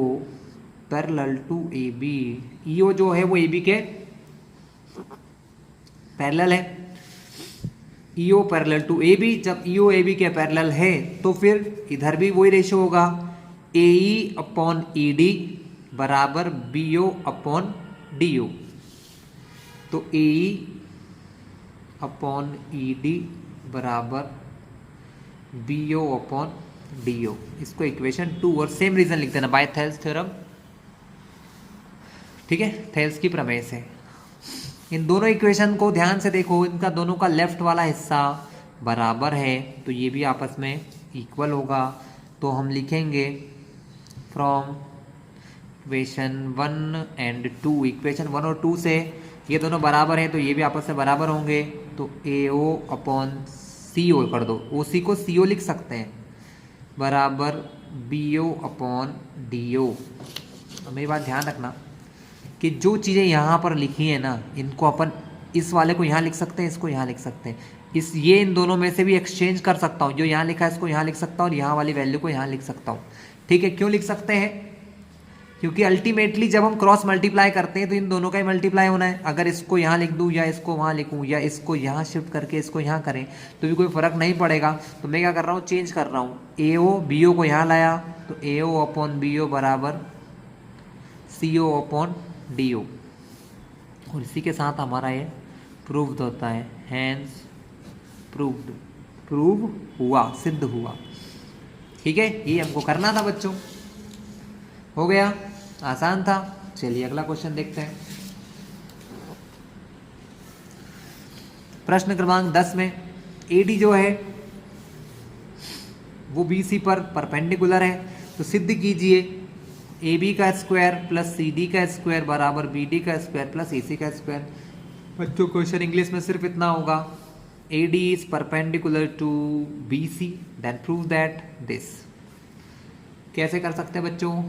[SPEAKER 1] parallel to AB, EO जो है वो AB के पैरेलल है, EO पैरेलल टू AB। जब EO AB के पैरेलल है तो फिर इधर भी वही रेशो होगा, AE अपॉन ED बराबर BO अपॉन DO। तो AE अपॉन ED बराबर B O upon D O. इसको इक्वेशन 2 और सेम रीजन लिख देना बाय थेल्स थ्योरम, ठीक है, थेल्स की प्रमेय से। इन दोनों इक्वेशन को ध्यान से देखो, इनका दोनों का लेफ्ट वाला हिस्सा बराबर है तो ये भी आपस में इक्वल होगा। तो हम लिखेंगे फ्रॉम इक्वेशन 1 एंड 2, इक्वेशन 1 और 2 से ये दोनों बराबर हैं तो ये भी आपस में बराबर होंगे। तो ए ओ अपॉन सी ओ कर दो, ओ सी को सी ओ लिख सकते हैं, बराबर B O upon D O. मेरी बात ध्यान रखना कि जो चीज़ें यहाँ पर लिखी है ना, इनको अपन इस वाले को यहाँ लिख सकते हैं, इसको यहाँ लिख सकते हैं, ये इन दोनों में से भी एक्सचेंज कर सकता हूँ। जो यहाँ लिखा है इसको यहाँ लिख सकता हूँ और यहाँ वाली वैल्यू को यहाँ लिख सकता हूँ, ठीक है। क्यों लिख सकते हैं? क्योंकि अल्टीमेटली जब हम क्रॉस मल्टीप्लाई करते हैं तो इन दोनों का ही मल्टीप्लाई होना है। अगर इसको यहाँ लिख दूँ या इसको वहाँ लिखूँ या इसको यहाँ शिफ्ट करके इसको यहाँ करें तो भी कोई फ़र्क नहीं पड़ेगा। तो मैं क्या कर रहा हूँ, चेंज कर रहा हूँ, ए ओ बी ओ को यहाँ लाया तो ए ओ अपॉन बी ओ बराबर सी ओ अपॉन डी ओ, और इसी के साथ हमारा ये प्रूव्ड होता है, हैंस प्रूव्ड, प्रूव हुआ, सिद्ध हुआ, ठीक है। ये हमको करना था बच्चों, हो गया, आसान था। चलिए अगला क्वेश्चन देखते हैं। प्रश्न क्रमांक 10 में एडी जो है वो बीसी पर परपेंडिकुलर है, तो सिद्ध कीजिए ए बी का स्क्वायर प्लस सी डी का स्क्वायर बराबर बी डी का स्क्वायर प्लस ए सी का स्क्वायर। बच्चों क्वेश्चन इंग्लिश में सिर्फ इतना होगा, A D is perpendicular to B C, then prove that this. कैसे कर सकते हैं बच्चों?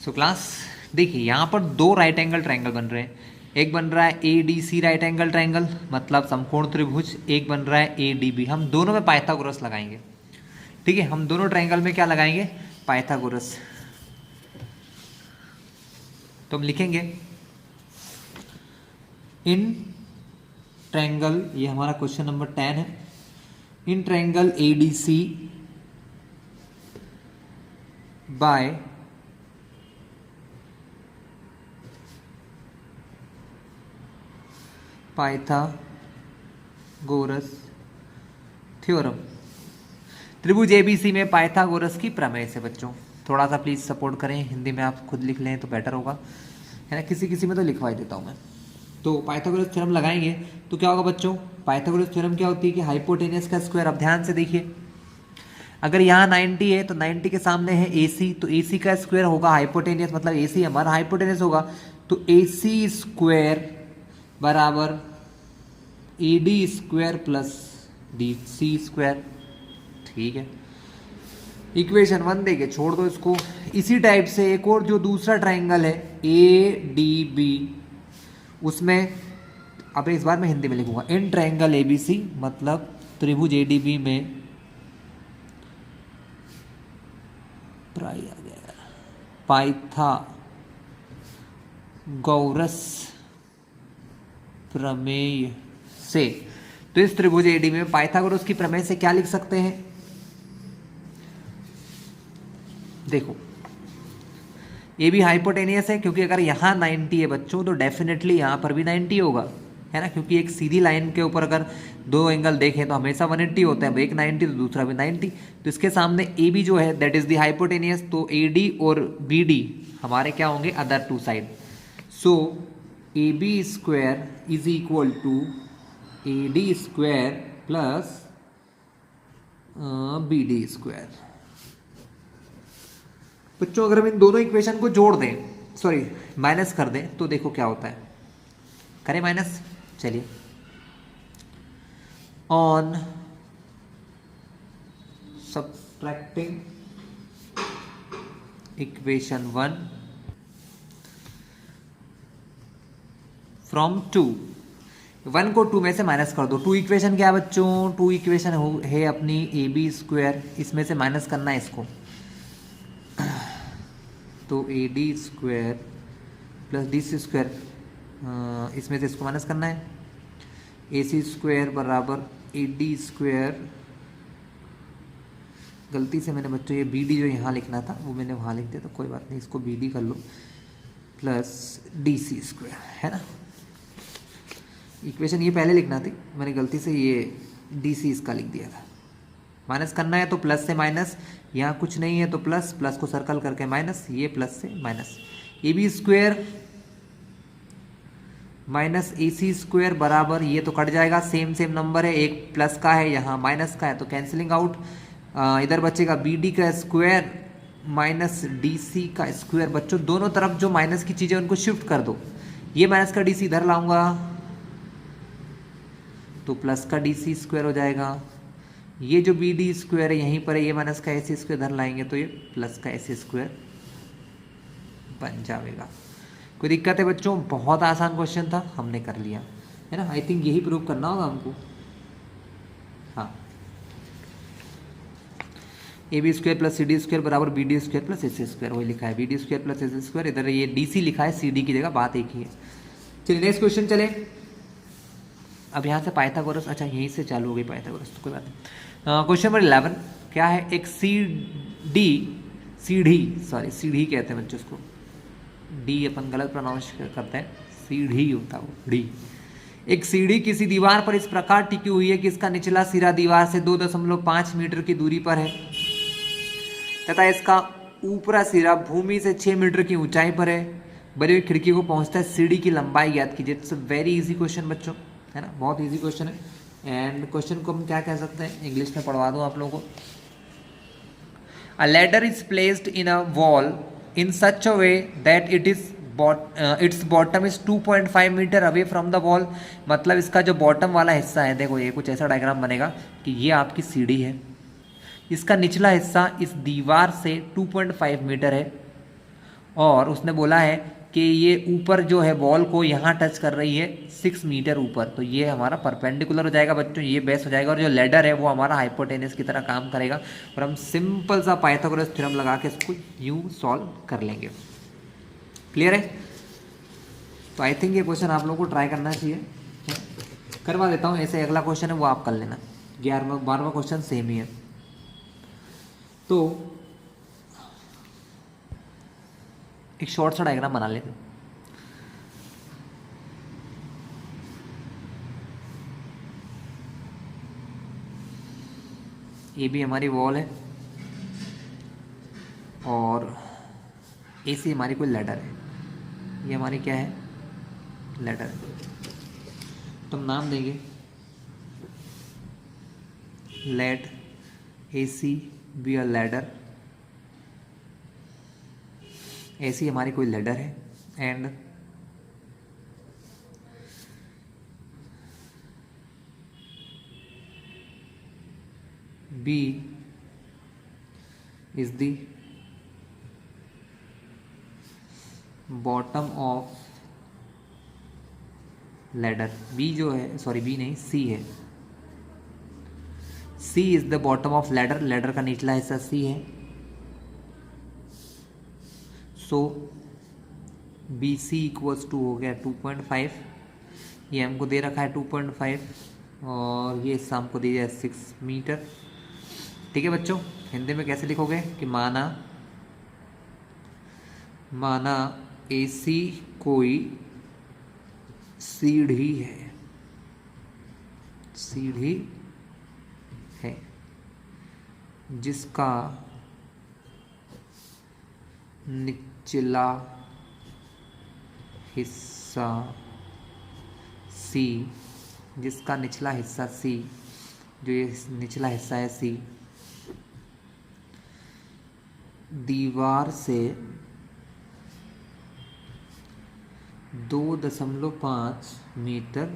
[SPEAKER 1] सो क्लास देखिए, यहाँ पर दो राइट एंगल ट्रायंगल बन रहे हैं। एक बन रहा है A D C right angle triangle मतलब समकोण त्रिभुज, एक बन रहा है ए डी बी। हम दोनों में पाइथागोरस लगाएंगे, ठीक है। हम दोनों ट्रायंगल में क्या लगाएंगे? पाइथागोरस। तो हम लिखेंगे इन ट्रायंगल, ये हमारा क्वेश्चन नंबर 10 है, in triangle A D C by Pythagoras theorem. त्रिभुज एबीसी में पाइथागोरस की प्रमेय से। बच्चों थोड़ा सा प्लीज सपोर्ट करें, हिंदी में आप खुद लिख लें तो बेटर होगा, है ना। किसी किसी में तो लिखवाई देता हूं मैं। तो पाइथागोरस थ्योरम लगाएंगे तो क्या होगा बच्चों? पाइथागोरस थ्योरम क्या होती है कि हाइपोटेनियस का स्क्वायर, अब ध्यान से देखिए, अगर यहाँ 90 है तो 90 के सामने है AC, तो AC का स्क्वायर होगा हाइपोटेनियस, मतलब AC हमारा हाइपोटेनियस होगा, तो AC स्क्वायर बराबर AD square plus DC square, ठीक है। इक्वेशन 1 देके छोड़ दो इसको। इसी टाइप से एक और जो दूसरा ट्राइंगल है ADB, उसमें अब इस बार मैं हिंदी में लिखूंगा, इन ट्राइंगल ABC मतलब त्रिभुज ADB में पाइथागोरस प्रमेय से। तो इस त्रिभुज AD में पाइथागोरस की प्रमेय से क्या लिख सकते हैं? देखो ये भी हाइपोटेनियस है, क्योंकि अगर यहाँ 90 है बच्चों तो डेफिनेटली यहाँ पर भी 90 होगा, है ना, क्योंकि एक सीधी लाइन के ऊपर अगर दो एंगल देखें तो हमेशा 180 होता है, एक 90 तो दूसरा भी 90। तो इसके सामने ए बी जो है दैट इज द हाइपोटेनियस, तो ए डी और बी डी हमारे क्या होंगे? Other two side. So A B square is equal to A D square plus B D square. बच्चों अगर हम इन दोनों इक्वेशन को जोड़ दें, सॉरी माइनस कर दें, तो देखो क्या होता है। करें माइनस, चलिए। ऑन सब्ट्रैक्टिंग इक्वेशन 1 फ्रॉम 2, 1 को 2 में से माइनस कर दो। 2 इक्वेशन क्या है बच्चों? 2 इक्वेशन है अपनी ए बी स्क्वायर, इसमें से माइनस करना है इसको, तो A D square plus D C square, इसमें से इसको माइनस करना है, ए सी स्क्वायर बराबर ए डी स्क्वायर, गलती से मैंने बच्चों ये बी डी जो यहाँ लिखना था वो मैंने वहाँ लिख दिया, तो कोई बात नहीं, इसको बी डी कर लो, प्लस डी सी स्क्वायर, है ना। इक्वेशन ये पहले लिखना थी, मैंने गलती से ये डी सी इसका लिख दिया था। माइनस करना है तो प्लस से माइनस, यहाँ कुछ नहीं है तो प्लस, प्लस को सर्कल करके माइनस, ये प्लस से minus. A B square minus A C square बराबर, ये तो कट जाएगा, सेम सेम नंबर है, एक प्लस का है यहाँ माइनस का है तो कैंसिलिंग आउट। इधर बचेगा बी डी का स्क्वायर माइनस डी सी का स्क्वायर। बच्चों दोनों तरफ जो माइनस की चीज़ें उनको शिफ्ट कर दो, ये माइनस का डी सी इधर लाऊंगा तो प्लस का डी सी स्क्वायर हो जाएगा। ये जो बी डी स्क्वायर है यहीं पर है, ये माइनस का ए सी स्क्वायर इधर लाएंगे तो ये प्लस का ए सी स्क्वायर बन जाएगा। कोई दिक्कत है बच्चों? बहुत आसान क्वेश्चन था, हमने कर लिया है ना। आई थिंक यही प्रूव करना होगा हमको। हाँ, A B square plus C D square बराबर B D square plus A C square, वही लिखा है B D square plus A C square. इधर ये डी सी लिखा है, सी डी की जगह, बात एक ही है। चलिए नेक्स्ट क्वेश्चन चले। अब यहाँ से पाइथागोरस, अच्छा यहीं से चालू हो गई पाइथागोरस तो कोई बात नहीं। क्वेश्चन नंबर 11 क्या है? एक सीढ़ी कहते हैं बच्चों उसको, डी अपन गलत प्रोनाउंस करते हैं, सीढ़ी होता है वो, डी। एक सीढ़ी किसी दीवार पर इस प्रकार टिकी हुई है कि इसका निचला सिरा दीवार से 2.5 मीटर की दूरी पर है तथा इसका ऊपरा सिरा भूमि से 6 मीटर की ऊंचाई पर है। बनी हुई खिड़की को पहुंचता है, सीढ़ी की लंबाई ज्ञात कीजिए। It's a very easy question बच्चों, है ना, बहुत इजी क्वेश्चन है। एंड क्वेश्चन को हम क्या कह सकते हैं, इंग्लिश में पढ़वा दूं आप लोगों को। A ladder is placed in a wall in such a way that its bottom is 2.5 metre away from the wall. मतलब इसका जो बॉटम वाला हिस्सा है, देखो ये कुछ ऐसा डायग्राम बनेगा कि ये आपकी सीढ़ी है, इसका निचला हिस्सा इस दीवार से 2.5 मीटर है और उसने बोला है कि ये ऊपर जो है वॉल को यहाँ टच कर रही है 6 मीटर ऊपर, तो ये हमारा परपेंडिकुलर हो जाएगा बच्चों, ये बेस हो जाएगा। और जो लेडर है वो हमारा हाइपोटेनस की तरह काम करेगा और हम सिंपल सा पाइथागोरस थ्योरम लगा के इसको यूं सॉल्व कर लेंगे। क्लियर है? तो आई थिंक ये क्वेश्चन आप लोगों को ट्राई करना चाहिए, करवा देता हूँ। ऐसे अगला क्वेश्चन है वो आप कर लेना, 11वां क्वेश्चन सेम ही है। तो एक शॉर्ट सा डायग्राम बना लेते हैं। ये भी हमारी वॉल है और ए सी हमारी कोई लैडर है, ये हमारी क्या है, लैडर है। तो हम नाम देंगे let A C B a ladder. ऐसी हमारी कोई लैडर है and B is the bottom of ladder. B जो है, सॉरी बी नहीं, सी है, C is the bottom of ladder. Ladder का निचला हिस्सा सी है। So B C equals to हो गया 2.5, ये हमको दे रखा है 2.5 और ये हिस्सा हमको दे दिया 6 मीटर। ठीक है बच्चों, हिंदी में कैसे लिखोगे कि माना ए सी कोई सीढ़ी है, सीढ़ी है जिसका निचला हिस्सा सी, जिसका निचला हिस्सा सी, जो ये निचला हिस्सा है सी, दीवार से 2.5 मीटर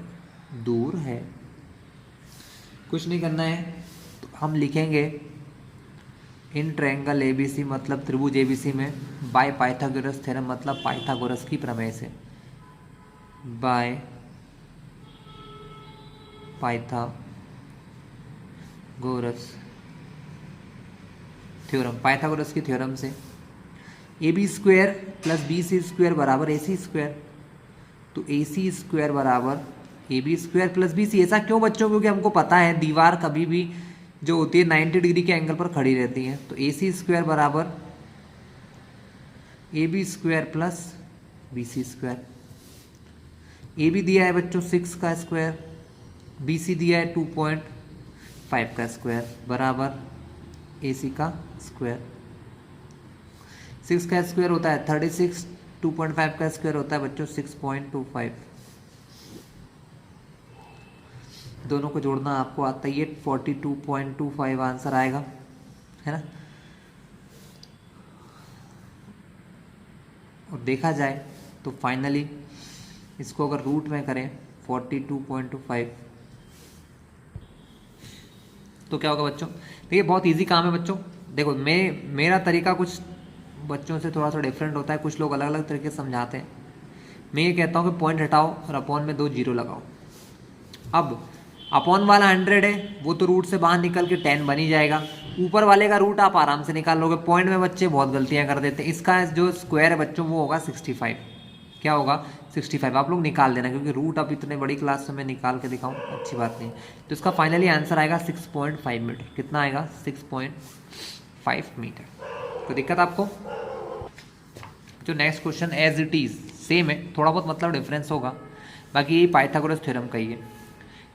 [SPEAKER 1] दूर है। कुछ नहीं करना है, तो हम लिखेंगे इन ट्रायंगल एबीसी, मतलब त्रिभुज एबीसी में बाय पाइथागोरस थ्योरम, मतलब पाइथागोरस की प्रमेय से, बाय पाइथागोरस थ्योरम, पाइथागोरस की थ्योरम से A B square plus B C square बराबर ए सी स्क्वायर। तो ए सी स्क्वायर बराबर A B square plus B C. ऐसा क्यों बच्चों? क्योंकि हमको पता है दीवार कभी भी जो होती है 90 डिग्री के एंगल पर खड़ी रहती है। तो ए सी स्क्वायर बराबर A B square plus B C square. A B दिया है बच्चों 6 का स्क्वायर, बी सी दिया है 2.5 5 का स्क्वायर बराबर AC का स्क्वायर। 6 का स्क्वायर होता है 36, 2.5 का स्क्वायर होता है बच्चों 6.25। दोनों को जोड़ना आपको आता ही है, 42.25 आंसर आएगा, है ना। और देखा जाए तो फाइनली इसको अगर रूट में करें 42.25 तो क्या होगा बच्चों। देखिए बहुत इजी काम है बच्चों। देखो मेरा तरीका कुछ बच्चों से थोड़ा सा डिफरेंट होता है, कुछ लोग अलग अलग तरीके से समझाते हैं। मैं ये कहता हूँ कि पॉइंट हटाओ और अपॉन में 2 जीरो लगाओ। अब अपॉन वाला 100 है, वो तो रूट से बाहर निकल के 10 बन ही जाएगा। ऊपर वाले का रूट आप आराम से निकाल लोगे। पॉइंट में बच्चे बहुत गलतियां कर देते हैं। इसका जो स्क्वायर है बच्चों वो होगा 65। क्या होगा 65। आप लोग निकाल देना, क्योंकि रूट अब इतने बड़ी क्लास में मैं निकाल के दिखाऊं अच्छी बात नहीं। तो इसका फाइनली आंसर आएगा 6.5 मीटर। कितना आएगा 6.5 मीटर। कोई दिक्कत आपको। जो next question as it is same है, थोड़ा बहुत मतलब डिफरेंस होगा, बाकी ये पाइथागोरस थ्योरम का ही है।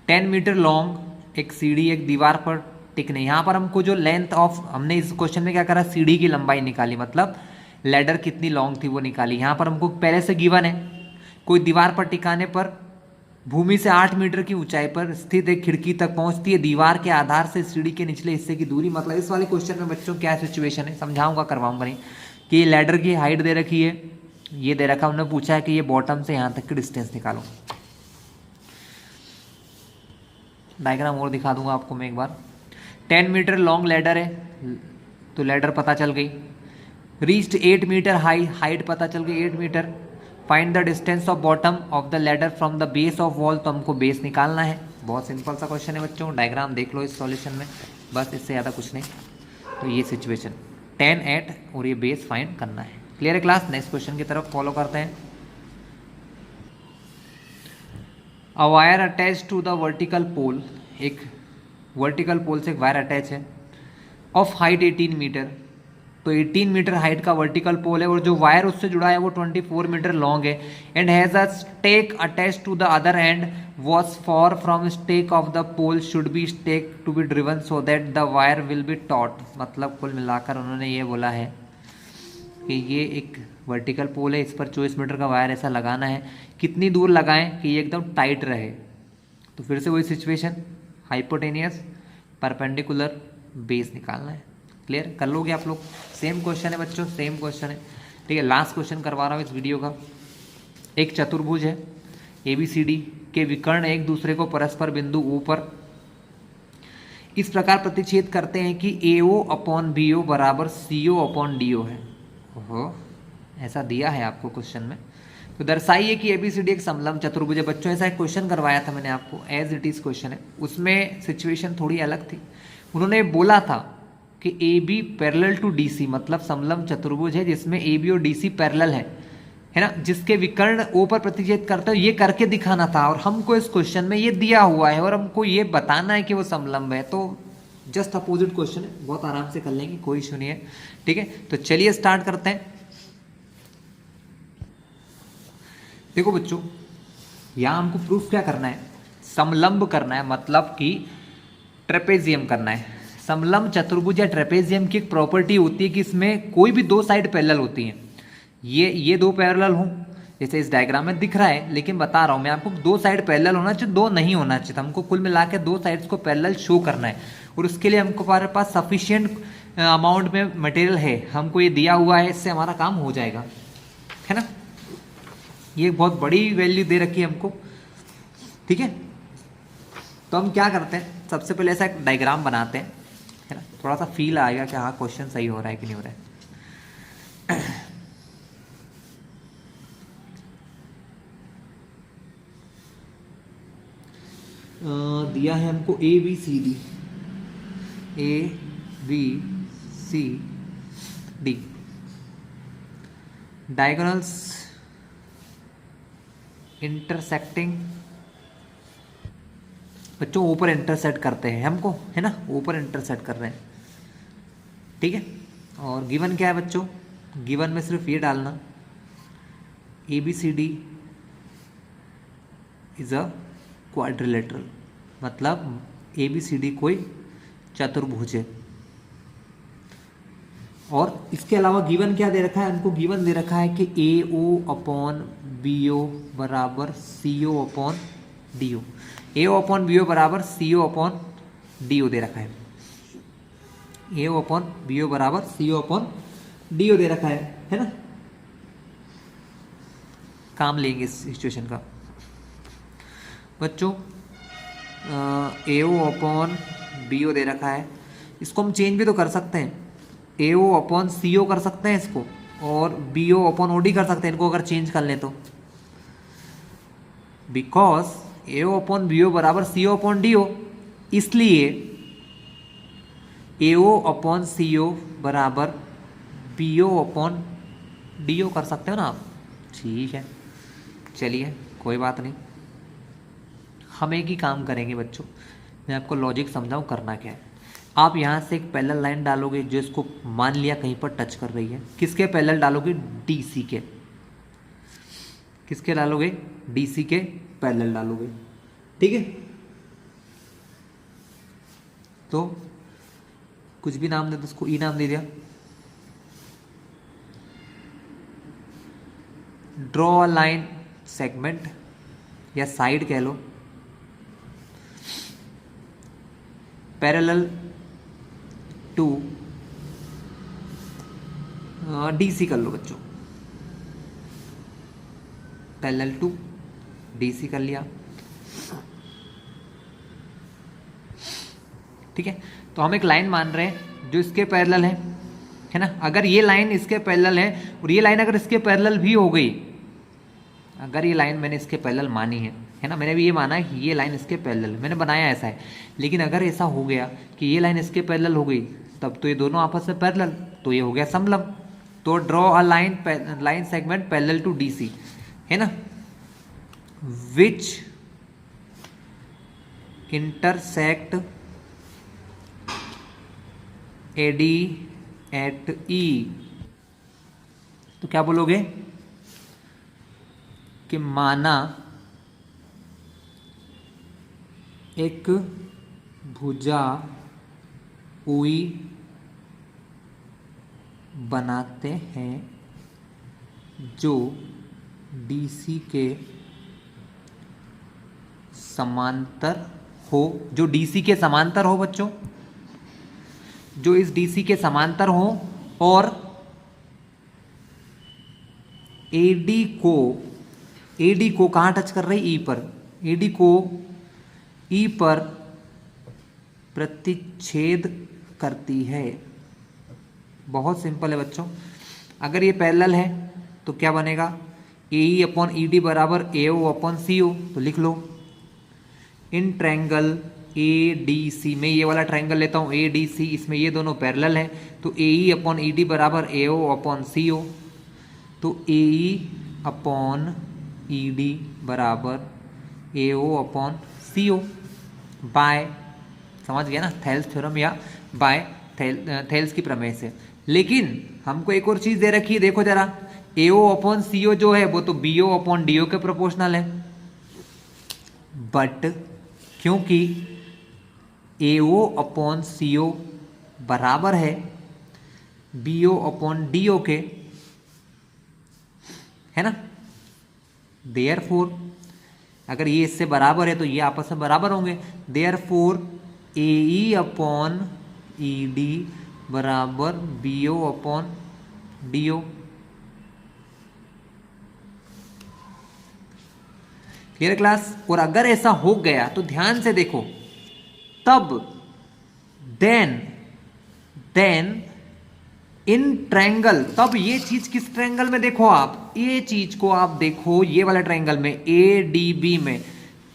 [SPEAKER 1] 10 मीटर लॉन्ग एक सीढ़ी एक दीवार पर टिकने। यहाँ पर हमको जो लेंथ ऑफ, हमने इस क्वेश्चन में क्या करा, सीढ़ी की लंबाई निकाली, मतलब लैडर कितनी लॉन्ग थी वो निकाली। यहाँ पर हमको पहले से गिवन है, कोई दीवार पर टिकाने पर भूमि से 8 मीटर की ऊंचाई पर स्थित एक खिड़की तक पहुंचती है। दीवार के आधार से सीढ़ी के निचले हिस्से की दूरी, मतलब इस वाले क्वेश्चन में बच्चों क्या सिचुएशन है, समझाऊंगा करवाऊंगा नहीं, कि ये लैडर की हाइट दे रखी है, ये दे रखा, उन्होंने पूछा है कि ये बॉटम से यहाँ तक की डिस्टेंस निकालो। डायग्राम और दिखा दूंगा आपको मैं एक बार। 10 मीटर लॉन्ग लैडर है, तो लैडर पता चल गई। रीच्ड 8 मीटर हाई, हाइट पता चल गई 8 metre. Find the distance of bottom of the ladder from the base of wall, तो हमको बेस निकालना है। बहुत सिंपल सा क्वेश्चन है बच्चों, डायग्राम देख लो इस सॉल्यूशन में, बस इससे ज़्यादा कुछ नहीं। तो ये सिचुएशन 10, 8 और ये बेस फाइंड करना है। क्लियर है क्लास। नेक्स्ट क्वेश्चन की तरफ फॉलो करते हैं। A wire attach to the vertical pole, एक वर्टिकल पोल से एक वायर अटैच है, ऑफ हाइट 18 मीटर। तो 18 मीटर हाइट का वर्टिकल पोल है और जो वायर उससे जुड़ा है वो 24 मीटर लॉन्ग है। And has a stake attach to the other end was for from stake of the pole should be stake to be driven so that the wire will be taught. मतलब कुल मिलाकर उन्होंने ये बोला है कि ये एक वर्टिकल पोल है, इस पर 24 मीटर का वायर ऐसा लगाना है। कितनी दूर लगाएं कि ये एकदम टाइट रहे। तो फिर से वही सिचुएशन, हाइपोटेनियस परपेंडिकुलर बेस निकालना है। क्लियर कर लोगे आप लोग। सेम क्वेश्चन है बच्चों, सेम क्वेश्चन है। ठीक है, लास्ट क्वेश्चन करवा रहा हूँ इस वीडियो का। एक चतुर्भुज है ABCD के विकर्ण एक दूसरे को परस्पर बिंदु O पर इस प्रकार प्रतिच्छेद करते हैं कि AO अपॉन BO बराबर CO अपॉन DO है। ओहो, ऐसा दिया है आपको क्वेश्चन में। तो दर्शाइए कि ABCD एक समलंब चतुर्भुज है। बच्चों ऐसा एक क्वेश्चन करवाया था मैंने आपको, एज इट इज क्वेश्चन है, उसमें सिचुएशन थोड़ी अलग थी। उन्होंने बोला था कि AB पैरेलल टू DC, मतलब समलंब चतुर्भुज है जिसमें AB और DC पैरेलल है ना, जिसके विकर्ण O पर प्रतिच्छेद करते हो, ये करके दिखाना था। और हमको इस क्वेश्चन में ये दिया हुआ है और हमको ये बताना है कि वो समलंब है। तो जस्ट अपोजिट क्वेश्चन है, बहुत आराम से कर लेंगे, कोई इशू नहीं है। ठीक है, तो चलिए स्टार्ट करते हैं। देखो बच्चों, यहां हमको प्रूफ क्या करना है, समलंब करना है, मतलब कि ट्रेपेजियम करना है। समलंब चतुर्भुज या ट्रेपेजियम की एक प्रॉपर्टी होती है कि इसमें कोई भी 2 साइड पैरेलल होती हैं। ये 2 पैरेलल हों, जैसे इस डायग्राम में दिख रहा है, लेकिन बता रहा हूं मैं आपको 2 साइड पैरेलल होना चाहिए, 2 नहीं होना चाहिए। हमको कुल मिला के 2 साइड्स को पैरेलल शो करना है और उसके लिए हमको हमारे पास सफिशिएंट अमाउंट में मटेरियल है, हमको ये दिया हुआ है, इससे हमारा काम हो जाएगा, है ना। ये बहुत बड़ी वैल्यू दे रखी है हमको। ठीक है, तो हम क्या करते हैं, सबसे पहले ऐसा एक डायग्राम बनाते हैं, है ना, थोड़ा सा फील आएगा कि हाँ क्वेश्चन सही हो रहा है कि नहीं हो रहा है। दिया है हमको ABCD डायगोनल्स इंटरसेक्टिंग। बच्चों ऊपर इंटरसेक्ट करते हैं हमको, है ना, ऊपर इंटरसेक्ट कर रहे हैं। ठीक है, और गिवन क्या है बच्चों, गिवन में सिर्फ ये डालना ABCD इज अ क्वाड्रिलेटरल, मतलब ABCD कोई चतुर्भुज है। और इसके अलावा गिवन क्या दे रखा है, उनको गिवन दे रखा है कि AO अपॉन BO बराबर CO upon DO। AO upon BO बराबर CO अपॉन DO दे रखा है। AO अपॉन BO बराबर CO अपॉन DO दे रखा है ना। काम लेंगे इस सिचुएशन का बच्चों। AO अपॉन BO दे रखा है, इसको हम चेंज भी तो कर सकते हैं। AO अपॉन CO कर सकते हैं इसको, और BO अपॉन OD कर सकते हैं इनको अगर चेंज कर लें तो। बिकॉज AO अपॉन BO बराबर CO अपॉन DO, इसलिए AO अपॉन CO बराबर BO अपॉन DO कर सकते हो ना आप। ठीक है, चलिए कोई बात नहीं, हम एक ही काम करेंगे बच्चों। मैं आपको लॉजिक समझाऊं करना क्या है। आप यहाँ से एक पैरेलल लाइन डालोगे जो इसको मान लिया कहीं पर टच कर रही है। किसके पैरेलल डालोगे? DC के। किसके डालोगे? DC के पैरेलल डालोगे। ठीक है, तो कुछ भी नाम दे दो उसको, E नाम दे दिया। ड्रॉ अ लाइन सेगमेंट या साइड कह लो, पैरेलल टू DC कर लो बच्चों, पैरेलल टू DC कर लिया। ठीक है, तो हम एक लाइन मान रहे हैं जो इसके पैरेलल है ना। अगर ये लाइन इसके पैरेलल है और ये लाइन अगर इसके पैरेलल भी हो गई, अगर ये लाइन मैंने इसके पैरेलल मानी है ना, मैंने भी ये माना है कि ये लाइन इसके पैरेलल, मैंने बनाया ऐसा है। लेकिन अगर ऐसा हो गया कि ये लाइन इसके पैरेलल हो गई, तब तो ये दोनों आपस में पैरेलल, तो ये हो गया समलंब। तो draw a line segment parallel to DC, है ना, which intersect AD at E। तो क्या बोलोगे कि माना एक भुजा OE बनाते हैं जो DC के समांतर हो, जो DC के समांतर हो बच्चों, जो इस DC के समांतर हो, और AD को कहाँ टच कर रही? E पर। AD को E पर प्रतिच्छेद करती है। बहुत सिंपल है बच्चों। अगर ये पैरेलल है तो क्या बनेगा? AE अपॉन ED बराबर AO अपॉन CO। तो लिख लो, इन ट्रायंगल ADC में, ये वाला ट्रायंगल लेता हूँ ADC, इसमें ये दोनों पैरेलल हैं, तो AE अपॉन ED बराबर AO अपॉन CO। तो AE अपॉन ED बराबर AO अपॉन CO बाय, समझ गया ना, थेल्स थ्योरम या बाय थेल्स की प्रमेय से। लेकिन हमको एक और चीज दे रखी है, देखो जरा, AO अपॉन CO जो है वो तो BO अपॉन DO के प्रोपोर्शनल है, बट क्योंकि AO अपॉन CO बराबर है BO अपॉन DO के, है ना, देयरफॉर अगर ये इससे बराबर है तो ये आपस में बराबर होंगे। देयरफॉर AE अपॉन ED बराबर BO upon DO। Clear class? और अगर ऐसा हो गया तो ध्यान से देखो, तब देन इन ट्रायंगल, तब ये चीज किस ट्रायंगल में देखो आप, ये चीज को आप देखो ये वाला ट्रायंगल में ADB में,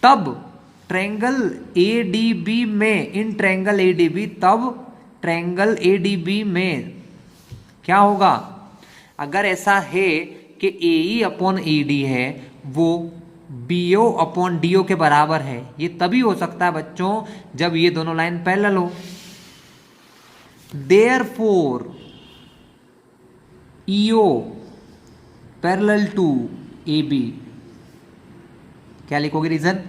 [SPEAKER 1] तब ट्रायंगल ADB में, इन ट्रायंगल ADB, तब ट्रायंगल ADB में क्या होगा? अगर ऐसा है कि AE अपॉन ED है वो BO अपॉन DO के बराबर है, ये तभी हो सकता है बच्चों जब ये दोनों लाइन पैरेलल हो। Therefore EO parallel to AB, क्या लिखोगे रीजन?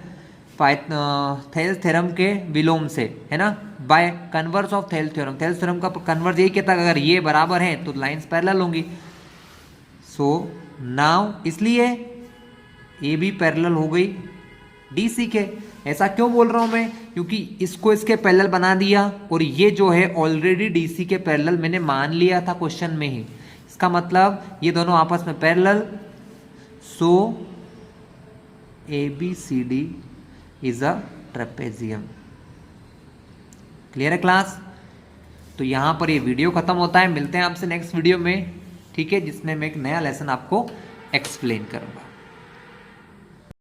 [SPEAKER 1] थेल्स थ्योरम के विलोम से, है ना, by converse of Thales theorem. Thales theorem का कन्वर्स यही कहता है अगर ये बराबर है तो लाइंस पैरेलल होंगी। सो नाउ इसलिए ए बी पैरेलल हो गई डी सी के। ऐसा क्यों बोल रहा हूं मैं, क्योंकि इसको इसके पैरेलल बना दिया और ये जो है ऑलरेडी डी सी के पैरेलल मैंने मान लिया था क्वेश्चन में ही। इसका मतलब ये दोनों आपस में parallel, so A B C D is a trapezium. Clear है क्लास? तो यहां पर ये वीडियो खत्म होता है, मिलते हैं आपसे नेक्स्ट वीडियो में, ठीक है, जिसमें मैं एक नया लेसन आपको एक्सप्लेन करूंगा।